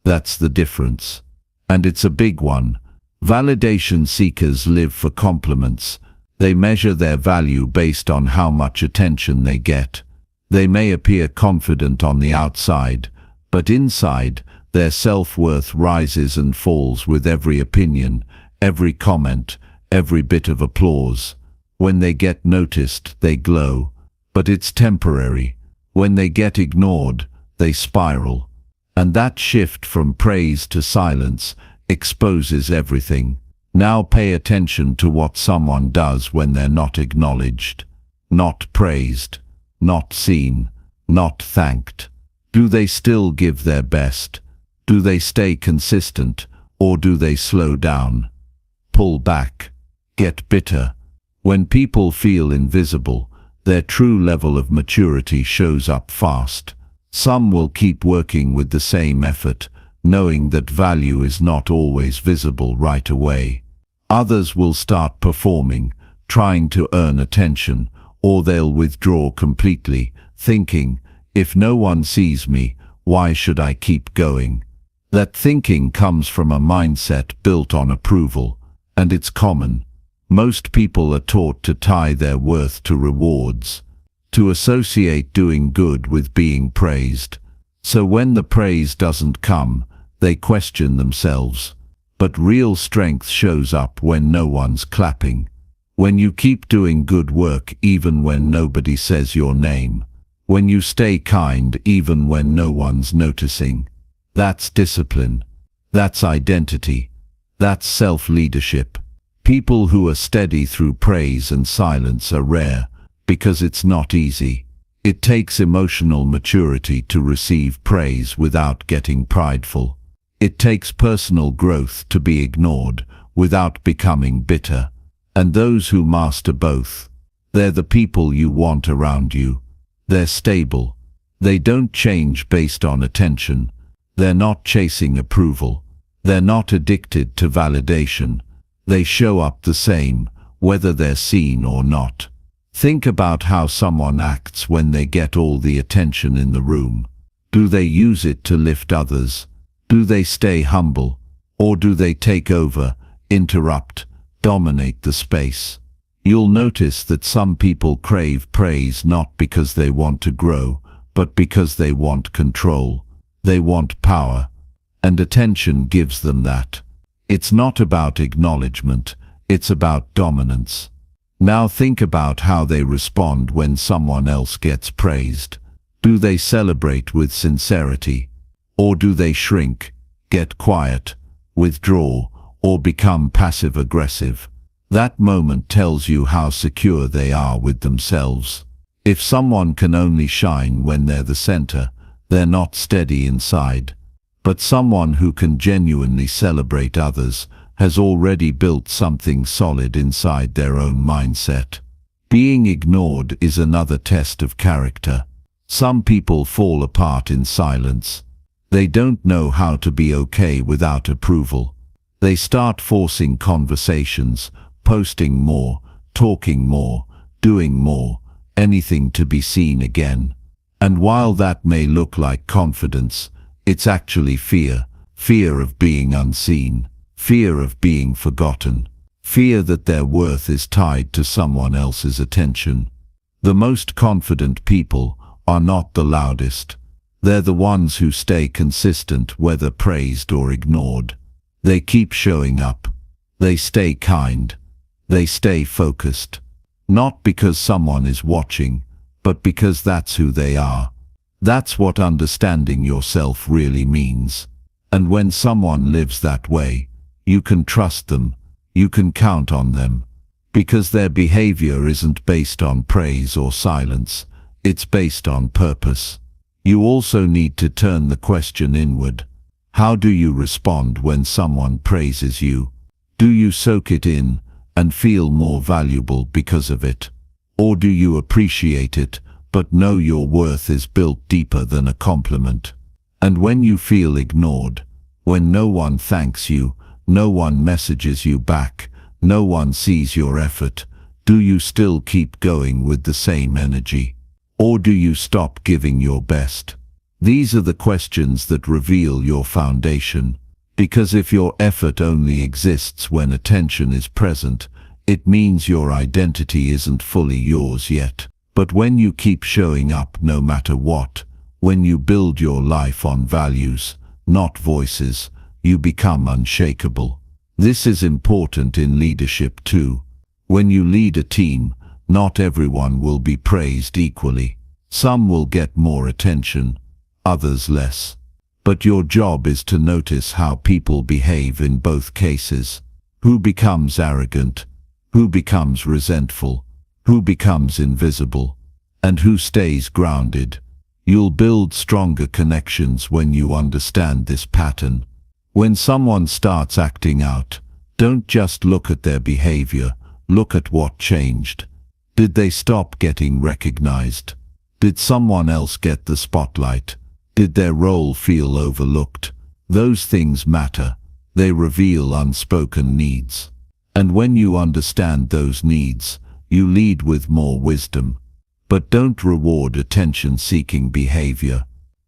That's the difference. And it's a big one. Validation seekers live for compliments. They measure their value based on how much attention they get. They may appear confident on the outside, but inside, their self-worth rises and falls with every opinion, every comment, every bit of applause. When they get noticed, they glow. But it's temporary. When they get ignored, they spiral. And that shift from praise to silence exposes everything. Now pay attention to what someone does when they're not acknowledged, not praised, not seen, not thanked. Do they still give their best? Do they stay consistent, or do they slow down, pull back, get bitter? When people feel invisible, their true level of maturity shows up fast. Some will keep working with the same effort, knowing that value is not always visible right away. Others will start performing, trying to earn attention, or they'll withdraw completely, thinking, if no one sees me, why should I keep going? That thinking comes from a mindset built on approval, and it's common. Most people are taught to tie their worth to rewards, to associate doing good with being praised. So when the praise doesn't come, they question themselves. But real strength shows up when no one's clapping. When you keep doing good work even when nobody says your name. When you stay kind even when no one's noticing. That's discipline. That's identity. That's self-leadership. People who are steady through praise and silence are rare, because it's not easy. It takes emotional maturity to receive praise without getting prideful. It takes personal growth to be ignored without becoming bitter. And those who master both, they're the people you want around you. They're stable. They don't change based on attention. They're not chasing approval. They're not addicted to validation. They show up the same, whether they're seen or not. Think about how someone acts when they get all the attention in the room. Do they use it to lift others? Do they stay humble? Or do they take over, interrupt, dominate the space? You'll notice that some people crave praise not because they want to grow, but because they want control. They want power. And attention gives them that. It's not about acknowledgement, it's about dominance. Now think about how they respond when someone else gets praised. Do they celebrate with sincerity? Or do they shrink, get quiet, withdraw, or become passive-aggressive? That moment tells you how secure they are with themselves. If someone can only shine when they're the center, they're not steady inside. But someone who can genuinely celebrate others has already built something solid inside their own mindset. Being ignored is another test of character. Some people fall apart in silence. They don't know how to be okay without approval. They start forcing conversations, posting more, talking more, doing more, anything to be seen again. And while that may look like confidence, it's actually fear. Fear of being unseen. Fear of being forgotten. Fear that their worth is tied to someone else's attention. The most confident people are not the loudest. They're the ones who stay consistent whether praised or ignored. They keep showing up. They stay kind. They stay focused. Not because someone is watching, but because that's who they are. That's what understanding yourself really means. And when someone lives that way, you can trust them, you can count on them. Because their behavior isn't based on praise or silence, it's based on purpose. You also need to turn the question inward. How do you respond when someone praises you? Do you soak it in and feel more valuable because of it? Or do you appreciate it, but know your worth is built deeper than a compliment? And when you feel ignored, when no one thanks you, no one messages you back, no one sees your effort, do you still keep going with the same energy? Or do you stop giving your best? These are the questions that reveal your foundation. Because if your effort only exists when attention is present, it means your identity isn't fully yours yet. But when you keep showing up no matter what, when you build your life on values, not voices, you become unshakable. This is important in leadership too. When you lead a team, not everyone will be praised equally. Some will get more attention, others less. But your job is to notice how people behave in both cases. Who becomes arrogant, who becomes resentful, who becomes invisible, and who stays grounded. You'll build stronger connections when you understand this pattern. When someone starts acting out, don't just look at their behavior, look at what changed. Did they stop getting recognized? Did someone else get the spotlight? Did their role feel overlooked? Those things matter. They reveal unspoken needs. And when you understand those needs, you lead with more wisdom. But don't reward attention-seeking behavior.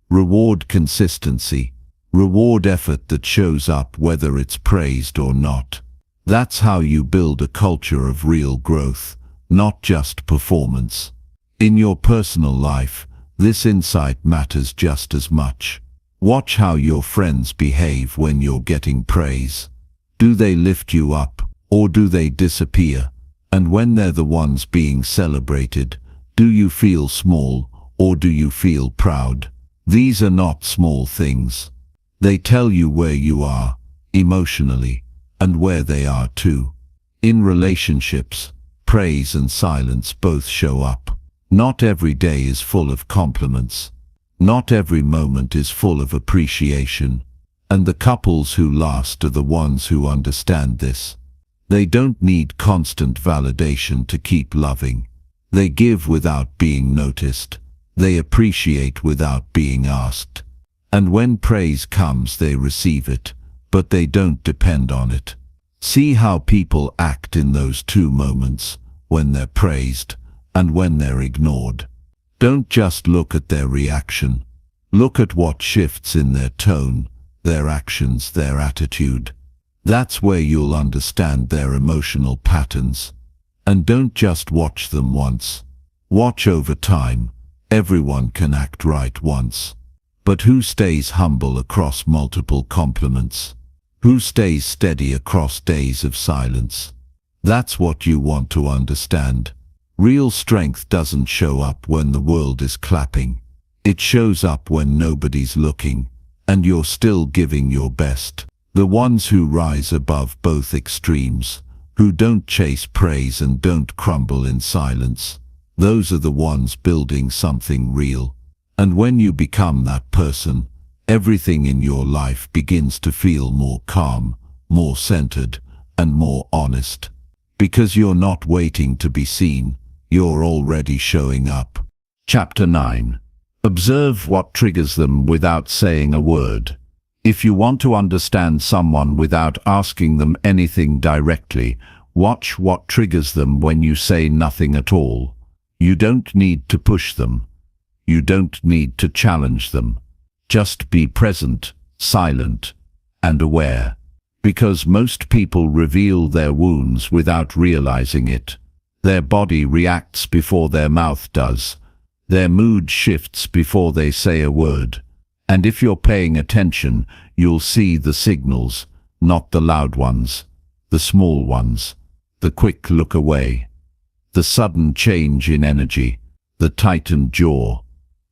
Reward consistency. Reward effort that shows up whether it's praised or not. That's how you build a culture of real growth, not just performance. In your personal life, this insight matters just as much. Watch how your friends behave when you're getting praise. Do they lift you up, or do they disappear? And when they're the ones being celebrated, do you feel small, or do you feel proud? These are not small things. They tell you where you are, emotionally, and where they are too. In relationships, praise and silence both show up. Not every day is full of compliments. Not every moment is full of appreciation. And the couples who last are the ones who understand this. They don't need constant validation to keep loving. They give without being noticed. They appreciate without being asked. And when praise comes, they receive it, but they don't depend on it. See how people act in those two moments, when they're praised and when they're ignored. Don't just look at their reaction. Look at what shifts in their tone, their actions, their attitude. That's where you'll understand their emotional patterns. And don't just watch them once. Watch over time. Everyone can act right once. But who stays humble across multiple compliments? Who stays steady across days of silence? That's what you want to understand. Real strength doesn't show up when the world is clapping. It shows up when nobody's looking, and you're still giving your best. The ones who rise above both extremes, who don't chase praise and don't crumble in silence, those are the ones building something real. And when you become that person, everything in your life begins to feel more calm, more centered, and more honest. Because you're not waiting to be seen, you're already showing up. Chapter 9. Observe what triggers them without saying a word. If you want to understand someone without asking them anything directly, watch what triggers them when you say nothing at all. You don't need to push them. You don't need to challenge them. Just be present, silent, and aware. Because most people reveal their wounds without realizing it. Their body reacts before their mouth does. Their mood shifts before they say a word. And if you're paying attention, you'll see the signals, not the loud ones, the small ones, the quick look away, the sudden change in energy, the tightened jaw,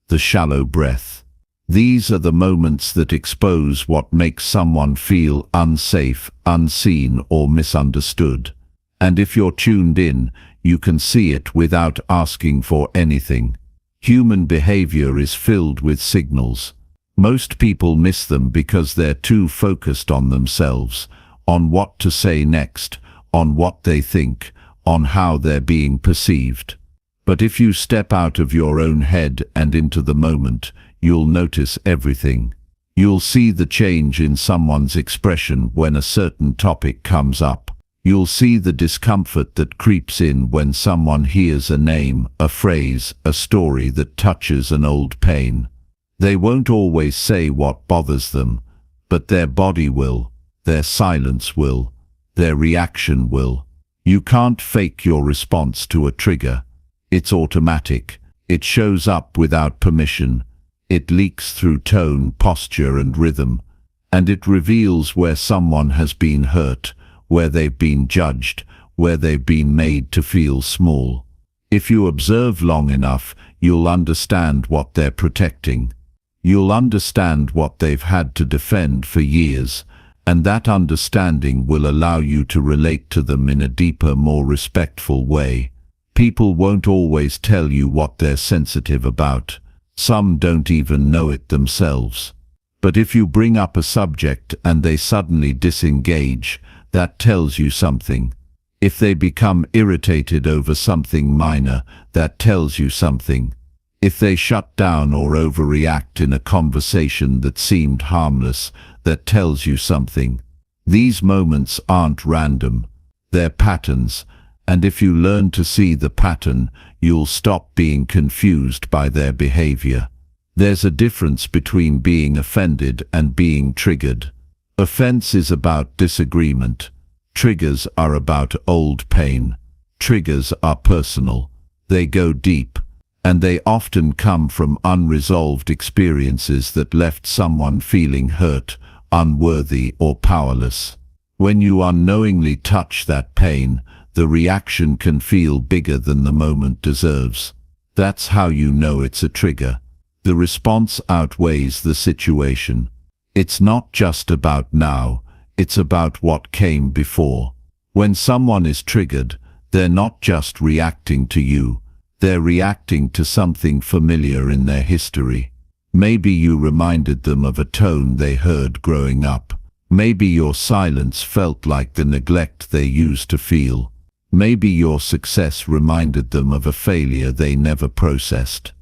the shallow breath. These are the moments that expose what makes someone feel unsafe, unseen, or misunderstood. And if you're tuned in, you can see it without asking for anything. Human behavior is filled with signals. Most people miss them because they're too focused on themselves, on what to say next, on what they think, on how they're being perceived. But if you step out of your own head and into the moment, you'll notice everything. You'll see the change in someone's expression when a certain topic comes up. You'll see the discomfort that creeps in when someone hears a name, a phrase, a story that touches an old pain. They won't always say what bothers them, but their body will, their silence will, their reaction will. You can't fake your response to a trigger. It's automatic. It shows up without permission. It leaks through tone, posture, and rhythm. And it reveals where someone has been hurt, where they've been judged, where they've been made to feel small. If you observe long enough, you'll understand what they're protecting. You'll understand what they've had to defend for years, and that understanding will allow you to relate to them in a deeper, more respectful way. People won't always tell you what they're sensitive about. Some don't even know it themselves. But if you bring up a subject and they suddenly disengage, that tells you something. If they become irritated over something minor, that tells you something. If they shut down or overreact in a conversation that seemed harmless, that tells you something. These moments aren't random. They're patterns, and if you learn to see the pattern, you'll stop being confused by their behavior. There's a difference between being offended and being triggered. Offense is about disagreement. Triggers are about old pain. Triggers are personal. They go deep, and they often come from unresolved experiences that left someone feeling hurt, unworthy, or powerless. When you unknowingly touch that pain, the reaction can feel bigger than the moment deserves. That's how you know it's a trigger. The response outweighs the situation. It's not just about now, it's about what came before. When someone is triggered, they're not just reacting to you, they're reacting to something familiar in their history. Maybe you reminded them of a tone they heard growing up. Maybe your silence felt like the neglect they used to feel. Maybe your success reminded them of a failure they never processed.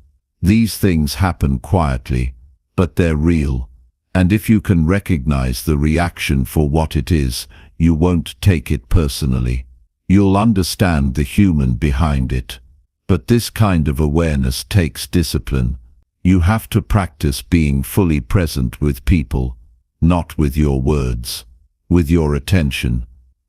These things happen quietly, but they're real. And if you can recognize the reaction for what it is, you won't take it personally. You'll understand the human behind it. But this kind of awareness takes discipline. You have to practice being fully present with people, not with your words, with your attention,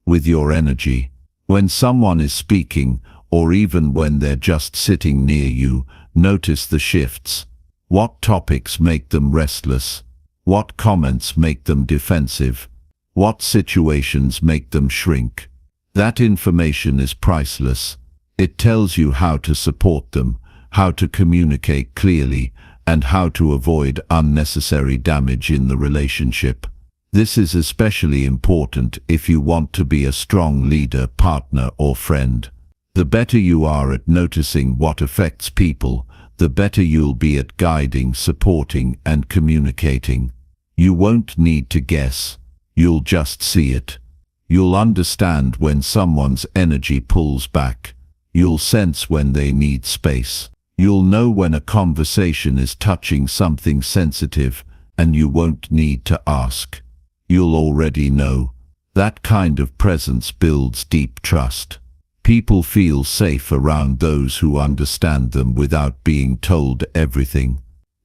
with your energy. When someone is speaking, or even when they're just sitting near you, notice the shifts. What topics make them restless? What comments make them defensive? What situations make them shrink? That information is priceless. It tells you how to support them, how to communicate clearly, and how to avoid unnecessary damage in the relationship. This is especially important if you want to be a strong leader, partner, or friend. The better you are at noticing what affects people, the better you'll be at guiding, supporting, and communicating. You won't need to guess. You'll just see it. You'll understand when someone's energy pulls back. You'll sense when they need space. You'll know when a conversation is touching something sensitive, and you won't need to ask. You'll already know. That kind of presence builds deep trust. People feel safe around those who understand them without being told everything.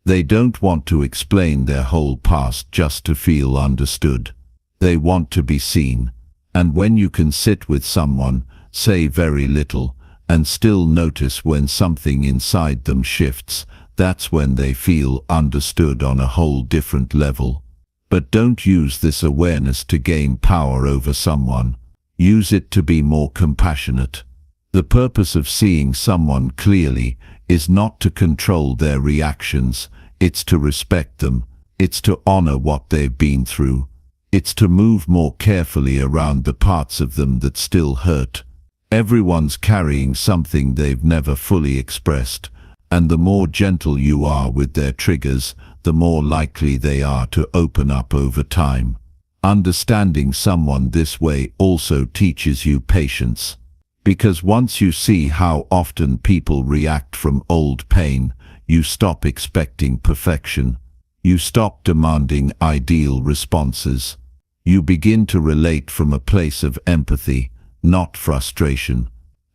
They don't want to explain their whole past just to feel understood. They want to be seen. And when you can sit with someone, say very little, and still notice when something inside them shifts, that's when they feel understood on a whole different level. But don't use this awareness to gain power over someone. Use it to be more compassionate. The purpose of seeing someone clearly is not to control their reactions, it's to respect them, it's to honor what they've been through. It's to move more carefully around the parts of them that still hurt. Everyone's carrying something they've never fully expressed, and the more gentle you are with their triggers, the more likely they are to open up over time. Understanding someone this way also teaches you patience. Because once you see how often people react from old pain, you stop expecting perfection. You stop demanding ideal responses. You begin to relate from a place of empathy, not frustration.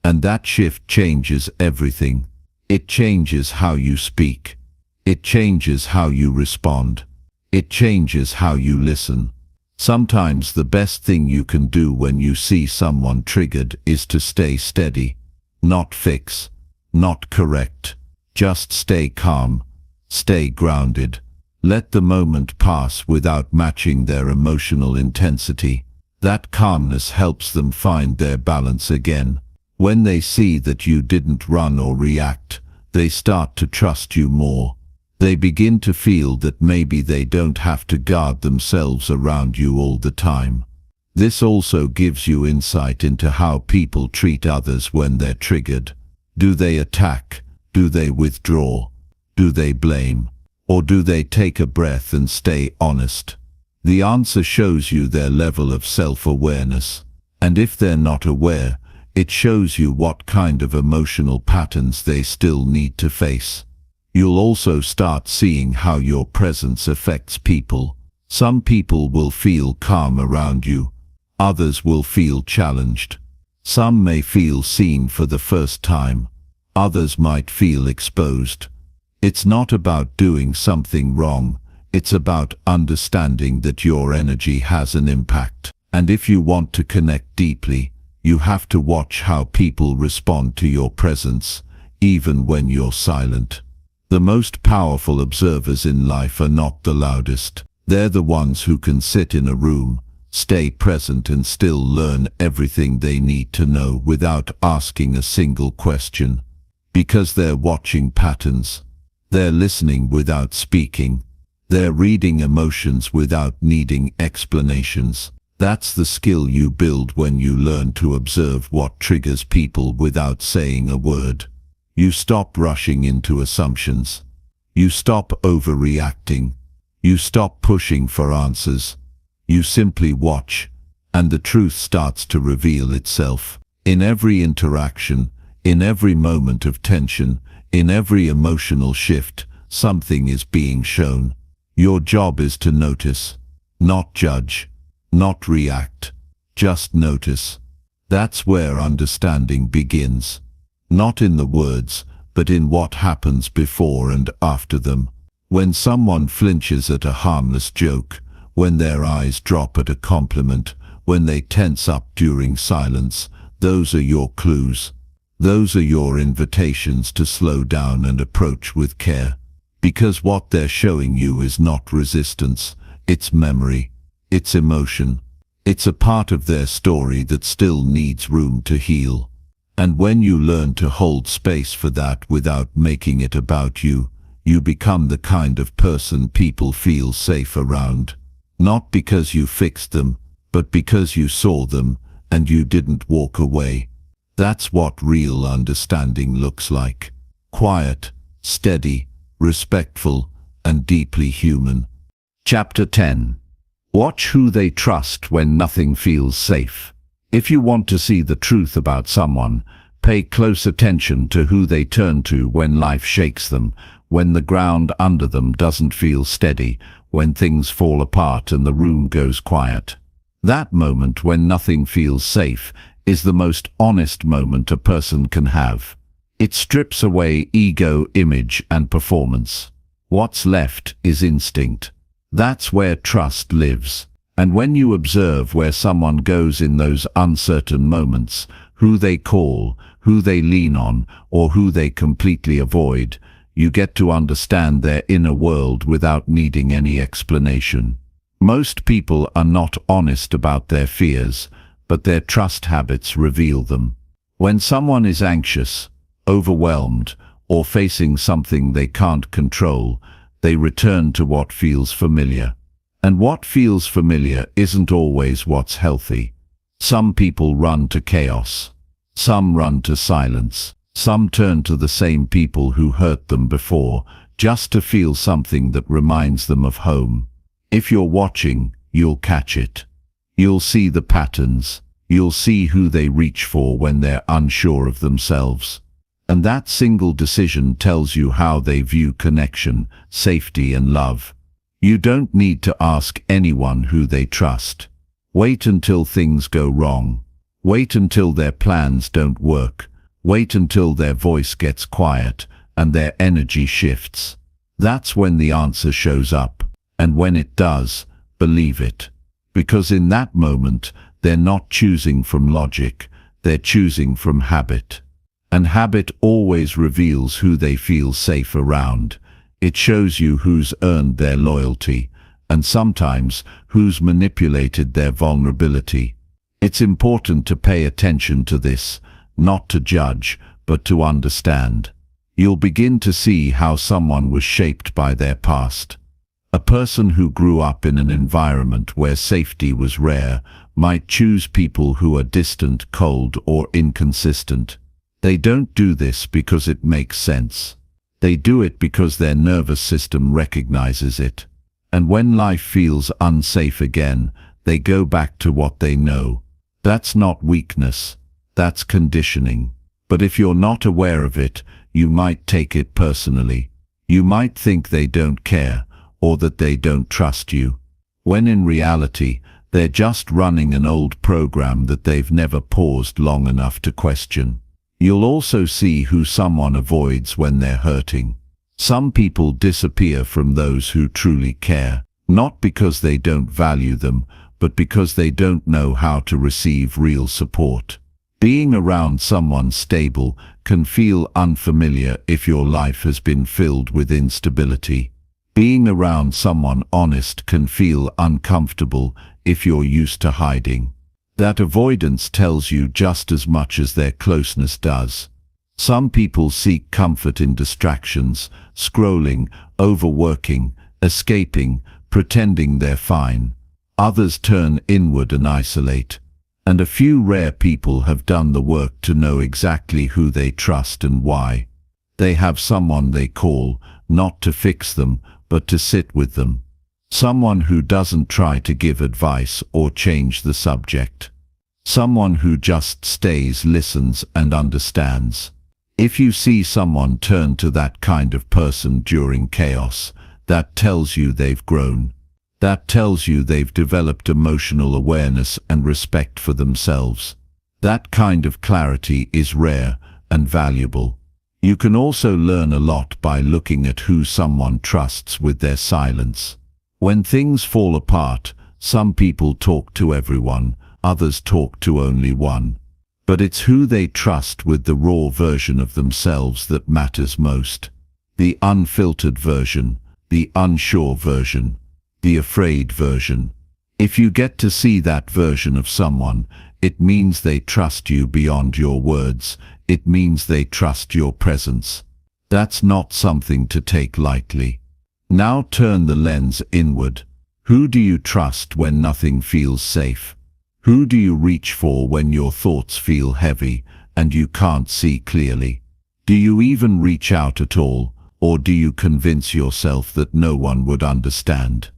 And that shift changes everything. It changes how you speak. It changes how you respond. It changes how you listen. Sometimes the best thing you can do when you see someone triggered is to stay steady. Not fix. Not correct. Just stay calm. Stay grounded. Let the moment pass without matching their emotional intensity. That calmness helps them find their balance again. When they see that you didn't run or react, they start to trust you more. They begin to feel that maybe they don't have to guard themselves around you all the time. This also gives you insight into how people treat others when they're triggered. Do they attack? Do they withdraw? Do they blame? Or do they take a breath and stay honest? The answer shows you their level of self-awareness. And if they're not aware, it shows you what kind of emotional patterns they still need to face. You'll also start seeing how your presence affects people. Some people will feel calm around you. Others will feel challenged. Some may feel seen for the first time. Others might feel exposed. It's not about doing something wrong. It's about understanding that your energy has an impact. And if you want to connect deeply, you have to watch how people respond to your presence, even when you're silent. The most powerful observers in life are not the loudest. They're the ones who can sit in a room, stay present and still learn everything they need to know without asking a single question. Because they're watching patterns. They're listening without speaking. They're reading emotions without needing explanations. That's the skill you build when you learn to observe what triggers people without saying a word. You stop rushing into assumptions. You stop overreacting. You stop pushing for answers. You simply watch, and the truth starts to reveal itself. In every interaction, in every moment of tension, in every emotional shift, something is being shown. Your job is to notice, not judge, not react, just notice. That's where understanding begins. Not in the words, but in what happens before and after them. When someone flinches at a harmless joke, when their eyes drop at a compliment, when they tense up during silence, those are your clues. Those are your invitations to slow down and approach with care. Because what they're showing you is not resistance, it's memory, it's emotion. It's a part of their story that still needs room to heal. And when you learn to hold space for that without making it about you, you become the kind of person people feel safe around. Not because you fixed them, but because you saw them and you didn't walk away. That's what real understanding looks like. Quiet, steady, respectful, and deeply human. Chapter 10. Watch who they trust when nothing feels safe. If you want to see the truth about someone, pay close attention to who they turn to when life shakes them, when the ground under them doesn't feel steady, when things fall apart and the room goes quiet. That moment when nothing feels safe is the most honest moment a person can have. It strips away ego, image, and performance. What's left is instinct. That's where trust lives. And when you observe where someone goes in those uncertain moments, who they call, who they lean on, or who they completely avoid, you get to understand their inner world without needing any explanation. Most people are not honest about their fears, but their trust habits reveal them. When someone is anxious, overwhelmed, or facing something they can't control, they return to what feels familiar. And what feels familiar isn't always what's healthy. Some people run to chaos. Some run to silence. Some turn to the same people who hurt them before, just to feel something that reminds them of home. If you're watching, you'll catch it. You'll see the patterns. You'll see who they reach for when they're unsure of themselves. And that single decision tells you how they view connection, safety, and love. You don't need to ask anyone who they trust. Wait until things go wrong. Wait until their plans don't work. Wait until their voice gets quiet and their energy shifts. That's when the answer shows up. And when it does, believe it. Because in that moment, they're not choosing from logic, they're choosing from habit. And habit always reveals who they feel safe around. It shows you who's earned their loyalty and sometimes who's manipulated their vulnerability. It's important to pay attention to this, not to judge, but to understand. You'll begin to see how someone was shaped by their past. A person who grew up in an environment where safety was rare might choose people who are distant, cold, or inconsistent. They don't do this because it makes sense. They do it because their nervous system recognizes it. And when life feels unsafe again, they go back to what they know. That's not weakness, that's conditioning. But if you're not aware of it, you might take it personally. You might think they don't care, or that they don't trust you, when in reality, they're just running an old program that they've never paused long enough to question. You'll also see who someone avoids when they're hurting. Some people disappear from those who truly care, not because they don't value them, but because they don't know how to receive real support. Being around someone stable can feel unfamiliar if your life has been filled with instability. Being around someone honest can feel uncomfortable if you're used to hiding. That avoidance tells you just as much as their closeness does. Some people seek comfort in distractions, scrolling, overworking, escaping, pretending they're fine. Others turn inward and isolate. And a few rare people have done the work to know exactly who they trust and why. They have someone they call, not to fix them, but to sit with them. Someone who doesn't try to give advice or change the subject. Someone who just stays, listens, and understands. If you see someone turn to that kind of person during chaos, that tells you they've grown. That tells you they've developed emotional awareness and respect for themselves. That kind of clarity is rare and valuable. You can also learn a lot by looking at who someone trusts with their silence. When things fall apart, some people talk to everyone, others talk to only one. But it's who they trust with the raw version of themselves that matters most. The unfiltered version, the unsure version, the afraid version. If you get to see that version of someone, it means they trust you beyond your words. It means they trust your presence. That's not something to take lightly. Now turn the lens inward. Who do you trust when nothing feels safe? Who do you reach for when your thoughts feel heavy and you can't see clearly? Do you even reach out at all, or do you convince yourself that no one would understand?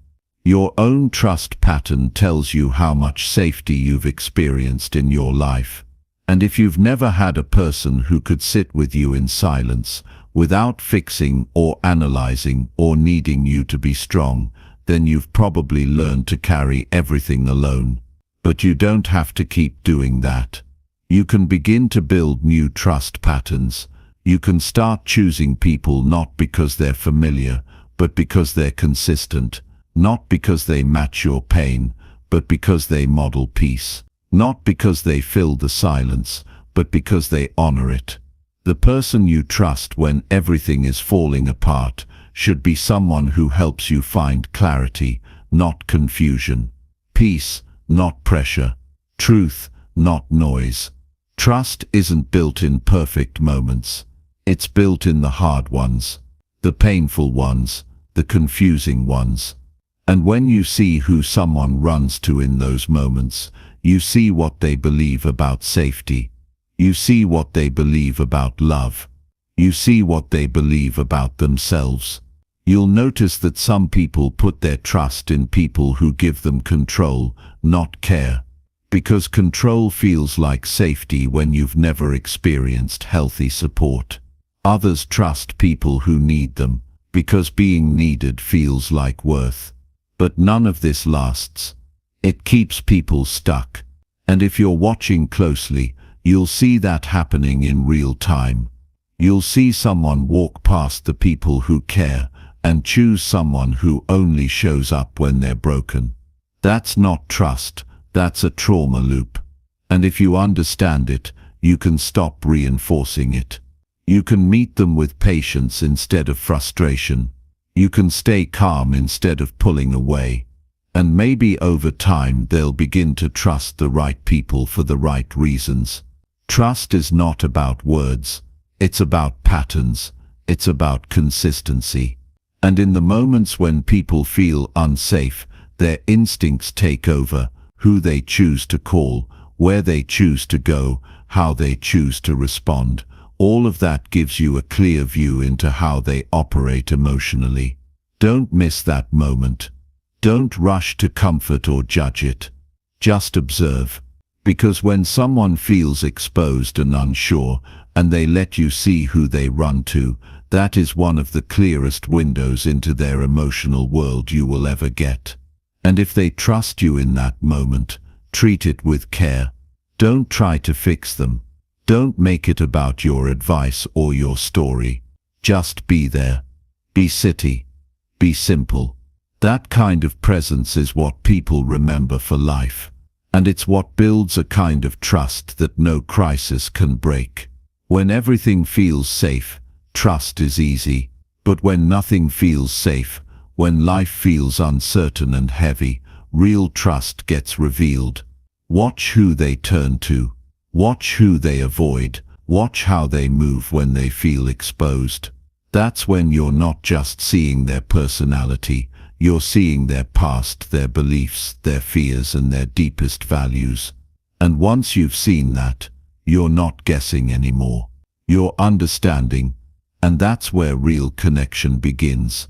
Your own trust pattern tells you how much safety you've experienced in your life. And if you've never had a person who could sit with you in silence, without fixing or analyzing or needing you to be strong, then you've probably learned to carry everything alone. But you don't have to keep doing that. You can begin to build new trust patterns. You can start choosing people not because they're familiar, but because they're consistent. Not because they match your pain, but because they model peace. Not because they fill the silence, but because they honor it. The person you trust when everything is falling apart should be someone who helps you find clarity, not confusion. Peace, not pressure. Truth, not noise. Trust isn't built in perfect moments. It's built in the hard ones, the painful ones, the confusing ones. And when you see who someone runs to in those moments, you see what they believe about safety. You see what they believe about love. You see what they believe about themselves. You'll notice that some people put their trust in people who give them control, not care. Because control feels like safety when you've never experienced healthy support. Others trust people who need them, because being needed feels like worth. But none of this lasts. It keeps people stuck. And if you're watching closely, you'll see that happening in real time. You'll see someone walk past the people who care and choose someone who only shows up when they're broken. That's not trust, that's a trauma loop. And if you understand it, you can stop reinforcing it. You can meet them with patience instead of frustration. You can stay calm instead of pulling away. And maybe over time they'll begin to trust the right people for the right reasons. Trust is not about words. It's about patterns. It's about consistency. And in the moments when people feel unsafe, their instincts take over, who they choose to call, where they choose to go, how they choose to respond. All of that gives you a clear view into how they operate emotionally. Don't miss that moment. Don't rush to comfort or judge it. Just observe. Because when someone feels exposed and unsure, and they let you see who they run to, that is one of the clearest windows into their emotional world you will ever get. And if they trust you in that moment, treat it with care. Don't try to fix them. Don't make it about your advice or your story. Just be there. Be city. Be simple. That kind of presence is what people remember for life. And it's what builds a kind of trust that no crisis can break. When everything feels safe, trust is easy. But when nothing feels safe, when life feels uncertain and heavy, real trust gets revealed. Watch who they turn to. Watch who they avoid. Watch how they move when they feel exposed. That's when you're not just seeing their personality, you're seeing their past, their beliefs, their fears, and their deepest values. And once you've seen that, you're not guessing anymore. You're understanding, and that's where real connection begins.